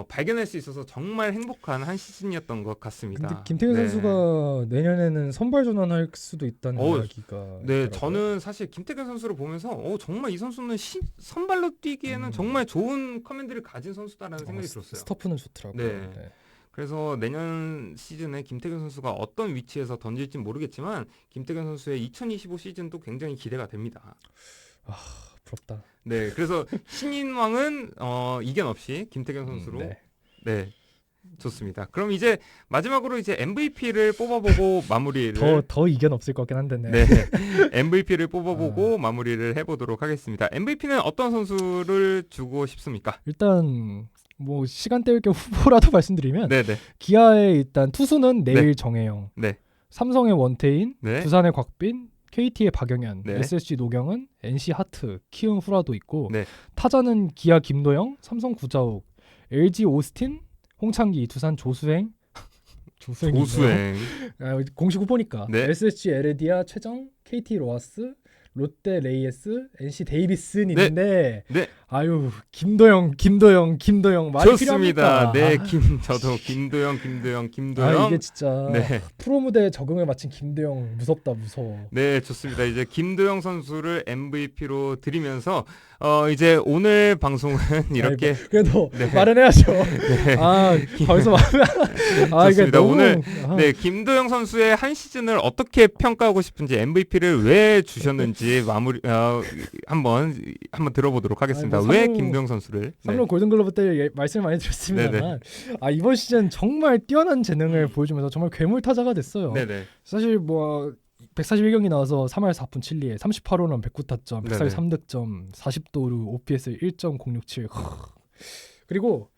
Speaker 1: 발견할 수 있어서 정말 행복한 한 시즌이었던 것 같습니다.
Speaker 2: 근데 김태균
Speaker 1: 네.
Speaker 2: 선수가 내년에는 선발 전환할 수도 있다는 이야기가.
Speaker 1: 네,
Speaker 2: 있더라고요.
Speaker 1: 저는 사실 김태균 선수를 보면서 정말 이 선수는 선발로 뛰기에는 정말 좋은 커맨드를 가진 선수다라는 생각이 들었어요.
Speaker 2: 스토프는 좋더라고요.
Speaker 1: 네. 그래서 내년 시즌에 김태균 선수가 어떤 위치에서 던질지 모르겠지만 김태균 선수의 2025 시즌도 굉장히 기대가 됩니다.
Speaker 2: 부럽다.
Speaker 1: 네, 그래서 신인왕은 이견 없이 김태균 선수로 네. 좋습니다. 그럼 이제 마지막으로 이제 MVP를 뽑아보고 마무리를
Speaker 2: 더 이견 없을 것 같긴 한데.
Speaker 1: 네. MVP를 뽑아보고 마무리를 해보도록 하겠습니다. MVP는 어떤 선수를 주고 싶습니까?
Speaker 2: 일단 뭐 시간 때울 겸 후보라도 말씀드리면
Speaker 1: 네네.
Speaker 2: 기아의 일단 투수는 내일 정혜영,
Speaker 1: 네.
Speaker 2: 삼성의 원태인,
Speaker 1: 네.
Speaker 2: 두산의 곽빈, KT의 박영현,
Speaker 1: 네.
Speaker 2: SSG 노경은, NC 하트, 키움 후라도 있고
Speaker 1: 네.
Speaker 2: 타자는 기아 김도영, 삼성 구자욱, LG 오스틴, 홍창기, 두산 조수행.
Speaker 1: 조수행.
Speaker 2: 공식 후보니까.
Speaker 1: 네.
Speaker 2: SSG 에레디아 최정, KT 로하스, 롯데 레이에스, NC 데이비슨 있는데
Speaker 1: 네.
Speaker 2: 아유 김도영 말이
Speaker 1: 좋습니다.
Speaker 2: 필요합니까?
Speaker 1: 네, 저도 김도영.
Speaker 2: 이게 진짜
Speaker 1: 네.
Speaker 2: 프로 무대 적응을 마친 김도영 무서워.
Speaker 1: 네, 좋습니다. 이제 김도영 선수를 MVP로 드리면서 이제 오늘 방송은 이렇게
Speaker 2: 아이고, 그래도
Speaker 1: 네.
Speaker 2: 말은 해야죠.
Speaker 1: 네.
Speaker 2: 벌써 이게
Speaker 1: 좋습니다.
Speaker 2: 너무
Speaker 1: 오늘 네, 김도영 선수의 한 시즌을 어떻게 평가하고 싶은지 MVP를 왜 주셨는지 마무리 한번 들어보도록 하겠습니다. 왜 김도영 선수를?
Speaker 2: 삼성 골든글러브 때 말씀을 많이 드렸습니다만 이번 시즌 정말 뛰어난 재능을 보여주면서 정말 괴물 타자가 됐어요.
Speaker 1: 네네.
Speaker 2: 사실 뭐 141경기 나와서 3할 4푼 7리에 38홈런 109타점 143득점 40도루 OPS 1.067 그리고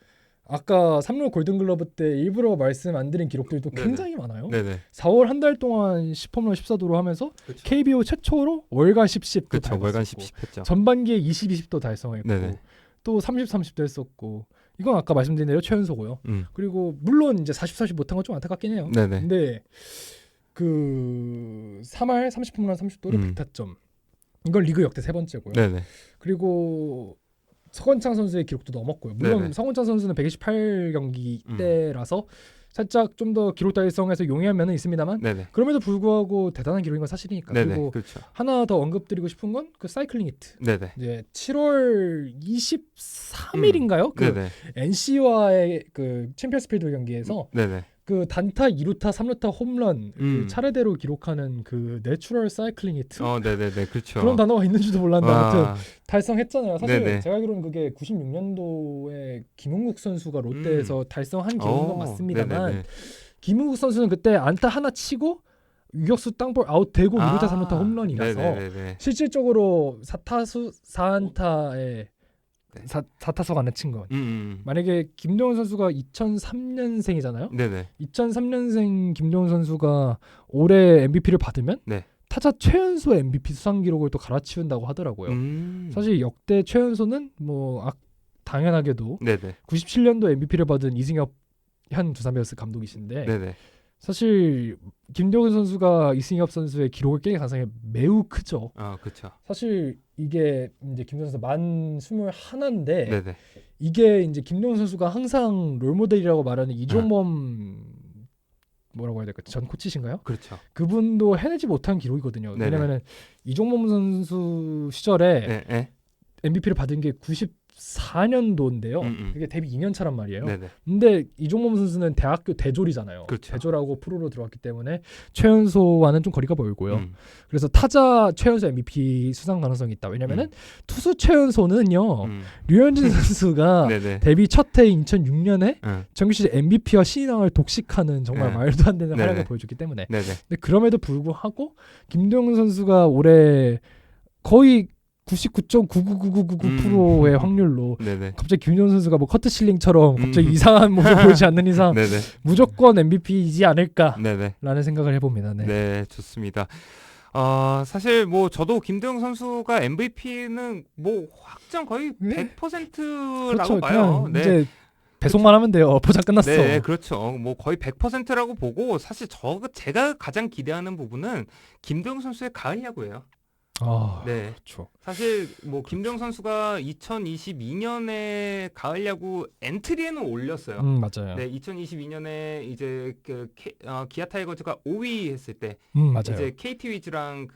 Speaker 2: 아까 삼루 골든글러브 때 일부러 말씀 안 드린 기록들도 굉장히 많아요.
Speaker 1: 네네.
Speaker 2: 4월 한 달 동안 10홈런 14도루 하면서
Speaker 1: 그쵸.
Speaker 2: KBO 최초로 월간 10도
Speaker 1: 그렇죠. 월간
Speaker 2: 달성했고
Speaker 1: 10 했죠.
Speaker 2: 전반기에 20도 달성했고
Speaker 1: 네네.
Speaker 2: 또 30도 했었고 이건 아까 말씀드린 대로 최연소고요. 그리고 물론 이제 40 못한 건 좀 안타깝긴 해요.
Speaker 1: 네네.
Speaker 2: 근데 그 3할 30홈런 30도루 100타점 이건 리그 역대 세 번째고요.
Speaker 1: 네네.
Speaker 2: 그리고 서건창 선수의 기록도 넘었고요. 물론
Speaker 1: 네네.
Speaker 2: 서건창 선수는 128경기 때라서 살짝 좀 더 기록 달성에서 용이한 면은 있습니다만
Speaker 1: 네네.
Speaker 2: 그럼에도 불구하고 대단한 기록인 건 사실이니까.
Speaker 1: 네네.
Speaker 2: 그리고
Speaker 1: 그렇죠.
Speaker 2: 하나 더 언급드리고 싶은 건 그 사이클링 히트.
Speaker 1: 네네.
Speaker 2: 이제 7월 23일인가요? 그
Speaker 1: 네네.
Speaker 2: NC와의 그 챔피언스필드 경기에서
Speaker 1: 네네.
Speaker 2: 그 단타 2루타 3루타 홈런 그
Speaker 1: 음.
Speaker 2: 차례대로 기록하는 그 내추럴 사이클링 히트
Speaker 1: 네네네. 그렇죠.
Speaker 2: 그런 단어가 있는지도 몰랐는데 아무튼
Speaker 1: 와.
Speaker 2: 달성했잖아요. 사실
Speaker 1: 네네.
Speaker 2: 제가 알기로는 그게 96년도에 김은국 선수가 롯데에서 달성한 기록인 건 맞습니다만
Speaker 1: 네네네.
Speaker 2: 김은국 선수는 그때 안타 하나 치고 유격수 땅볼 아웃되고 2루타 3루타 홈런이라서
Speaker 1: 네네네네.
Speaker 2: 실질적으로 4타수 4안타에
Speaker 1: 네.
Speaker 2: 4타수가 안 친 건.
Speaker 1: 음.
Speaker 2: 만약에 김동현 선수가 2003년생이잖아요.
Speaker 1: 네네.
Speaker 2: 2003년생 김동현 선수가 올해 MVP를 받으면
Speaker 1: 네.
Speaker 2: 타자 최연소 MVP 수상 기록을 또 갈아치운다고 하더라고요. 사실 역대 최연소는 뭐 당연하게도
Speaker 1: 네네.
Speaker 2: 97년도 MVP를 받은 이승엽 현 두산 베어스 감독이신데
Speaker 1: 네네.
Speaker 2: 사실 김동현 선수가 이승엽 선수의 기록을 깰 가능성이 매우 크죠.
Speaker 1: 그렇죠.
Speaker 2: 사실 이게 이제 김동현 선수 만 21인데
Speaker 1: 네네.
Speaker 2: 이게 이제 김동현 선수가 항상 롤모델이라고 말하는 이종범 뭐라고 해야 될까? 전 코치신가요?
Speaker 1: 그렇죠.
Speaker 2: 그분도 해내지 못한 기록이거든요.
Speaker 1: 네네.
Speaker 2: 왜냐면은 이종범 선수 시절에
Speaker 1: 네.
Speaker 2: MVP를 받은 게 94년도인데요.
Speaker 1: 음.
Speaker 2: 그게 데뷔 2년 차란 말이에요.
Speaker 1: 네네.
Speaker 2: 근데 이종범 선수는 대학교 대졸이잖아요.
Speaker 1: 그렇죠.
Speaker 2: 대졸하고 프로로 들어왔기 때문에 최연소와는 좀 거리가 멀고요.
Speaker 1: 음.
Speaker 2: 그래서 타자 최연소 MVP 수상 가능성이 있다. 왜냐면은 투수 최연소는요. 류현진 선수가
Speaker 1: 네네.
Speaker 2: 데뷔 첫 해인 2006년에
Speaker 1: 응.
Speaker 2: 정규 시즌 MVP와 신인왕을 독식하는 정말
Speaker 1: 네.
Speaker 2: 말도 안 되는
Speaker 1: 네네.
Speaker 2: 활약을 보여줬기 때문에.
Speaker 1: 네네.
Speaker 2: 근데 그럼에도 불구하고 김동현 선수가 올해 거의 99.99999%의 확률로
Speaker 1: 네네.
Speaker 2: 갑자기 김동현 선수가 뭐 커트실링처럼 갑자기
Speaker 1: 음.
Speaker 2: 이상한 모습 보이지 않는 이상
Speaker 1: 네네.
Speaker 2: 무조건 MVP이지 않을까라는
Speaker 1: 네네.
Speaker 2: 생각을 해봅니다. 네.
Speaker 1: 네, 좋습니다. 사실 뭐 저도 김도영 선수가 MVP는 뭐 확정 거의
Speaker 2: 네.
Speaker 1: 100%라고
Speaker 2: 그렇죠.
Speaker 1: 봐요.
Speaker 2: 그냥
Speaker 1: 네.
Speaker 2: 이제 배송만 하면 돼요. 포장 끝났어.
Speaker 1: 네, 그렇죠. 뭐 거의 100%라고 보고 사실 제가 가장 기대하는 부분은 김도영 선수의 가을 야구예요. 네.
Speaker 2: 그렇죠.
Speaker 1: 사실 뭐 김도영 선수가 2022년에 가을 야구 엔트리에는 올렸어요.
Speaker 2: 맞아요.
Speaker 1: 네, 2022년에 이제 기아 타이거즈가 5위 했을 때
Speaker 2: 맞아요.
Speaker 1: 이제 KT 위즈랑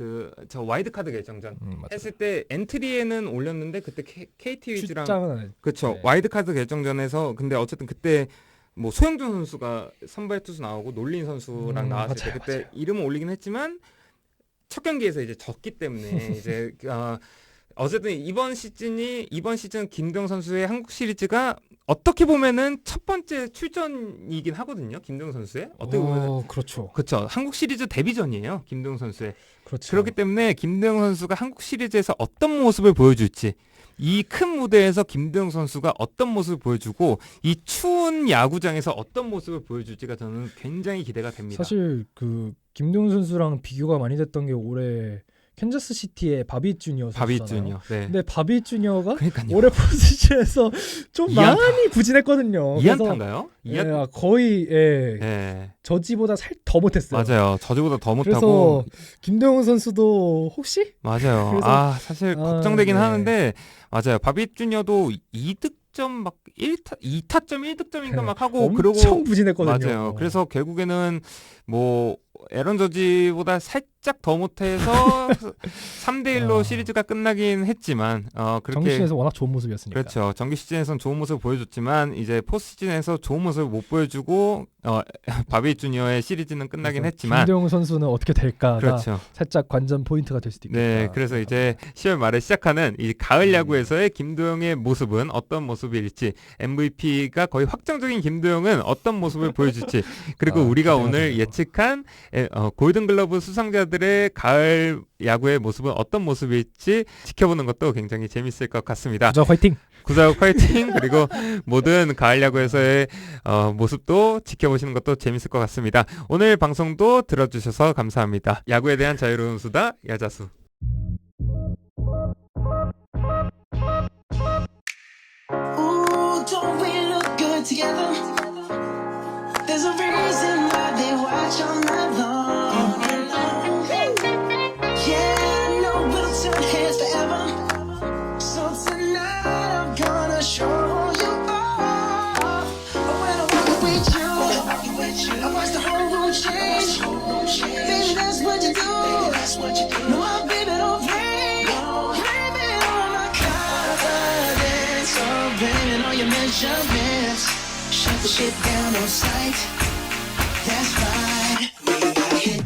Speaker 1: 저 와이드 카드 결정전
Speaker 2: 맞아요.
Speaker 1: 했을 때 엔트리에는 올렸는데 그때 KT 위즈랑
Speaker 2: 출장은
Speaker 1: 그렇죠.
Speaker 2: 네.
Speaker 1: 와이드 카드 결정전에서 근데 어쨌든 그때 뭐 소영준 선수가 선발 투수 나오고 놀린 선수랑 나왔을 때
Speaker 2: 맞아요,
Speaker 1: 그때
Speaker 2: 맞아요.
Speaker 1: 이름을 올리긴 했지만 첫 경기에서 이제 졌기 때문에 이제 어쨌든 이번 시즌 김도영 선수의 한국 시리즈가 어떻게 보면은 첫 번째 출전이긴 하거든요. 김도영 선수의 어떻게 보면은
Speaker 2: 그렇죠.
Speaker 1: 그렇죠. 한국 시리즈 데뷔전이에요. 김도영 선수의.
Speaker 2: 그렇죠.
Speaker 1: 그렇기 때문에 김도영 선수가 한국 시리즈에서 어떤 모습을 보여줄지 이 큰 무대에서 김도영 선수가 어떤 모습을 보여주고 이 추운 야구장에서 어떤 모습을 보여줄지가 저는 굉장히 기대가 됩니다.
Speaker 2: 사실 그 김동현 선수랑 비교가 많이 됐던 게 올해 캔자스 시티의 바비 주니어 선수잖아요.
Speaker 1: 바비 주니어. 네.
Speaker 2: 근데 바비 주니어가
Speaker 1: 그러니까요.
Speaker 2: 올해 포지션에서 좀
Speaker 1: 이안타.
Speaker 2: 많이 부진했거든요.
Speaker 1: 이안타인가요?
Speaker 2: 예, 거의
Speaker 1: 네.
Speaker 2: 저지보다 더 못했어요.
Speaker 1: 맞아요. 저주보다 더
Speaker 2: 그래서
Speaker 1: 못하고.
Speaker 2: 김동현 선수도 혹시
Speaker 1: 맞아요.
Speaker 2: 그래서-
Speaker 1: 사실 걱정되긴
Speaker 2: 네.
Speaker 1: 하는데 맞아요. 바비 주니어도 2득점 막 2타점 1득점인가 막 하고
Speaker 2: 엄청
Speaker 1: 그러고
Speaker 2: 부진했거든요.
Speaker 1: 맞아요. 그래서 결국에는 뭐 에런 저지보다 살짝 더 못해서 3대1로 시리즈가 끝나긴 했지만 그렇게
Speaker 2: 정규 시즌에서 워낙 좋은 모습이었으니까.
Speaker 1: 그렇죠. 정규 시즌에서는 좋은 모습을 보여줬지만 이제 포스트 시즌에서 좋은 모습을 못 보여주고 바비 주니어의 시리즈는 끝나긴 했지만
Speaker 2: 김동현 선수는 어떻게 될까가
Speaker 1: 그렇죠.
Speaker 2: 살짝 관전 포인트가 될 수도 있겠다.
Speaker 1: 네, 그래서 이제 10월 말에 시작하는 이 가을 야구에서의 김도영의 모습은 어떤 모습일지 MVP가 거의 확정적인 김도영은 어떤 모습을 보여줄지 그리고 우리가
Speaker 2: 기대가
Speaker 1: 오늘
Speaker 2: 되네요.
Speaker 1: 예측한 골든글러브 수상자들의 가을 야구의 모습은 어떤 모습일지 지켜보는 것도 굉장히 재밌을 것 같습니다.
Speaker 2: 저 화이팅.
Speaker 1: 구자욱 화이팅 그리고 모든 가을 야구에서의 모습도 지켜보시는 것도 재밌을 것 같습니다. 오늘 방송도 들어주셔서 감사합니다. 야구에 대한 자유로운 수다 야자수.
Speaker 3: Ooh, don't we look good together? There's a reason why they watch all night long. Yeah, I know we'll turn heads forever. So tonight I'm gonna show you all. When I walk with you, the whole room change. Baby, that's what you do. No, my baby don't play. Blame it on my confidence. Oh, blame it on your measurements. Shut the shit down on sight. That's right. We got hit.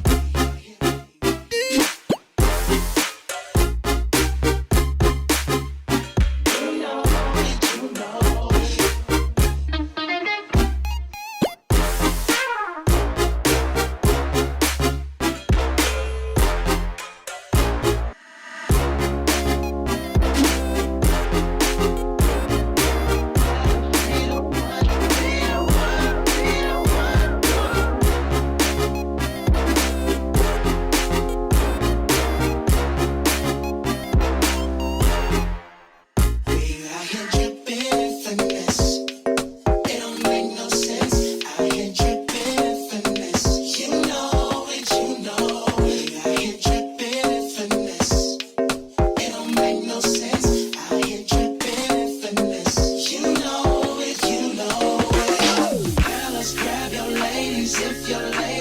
Speaker 3: If you're late.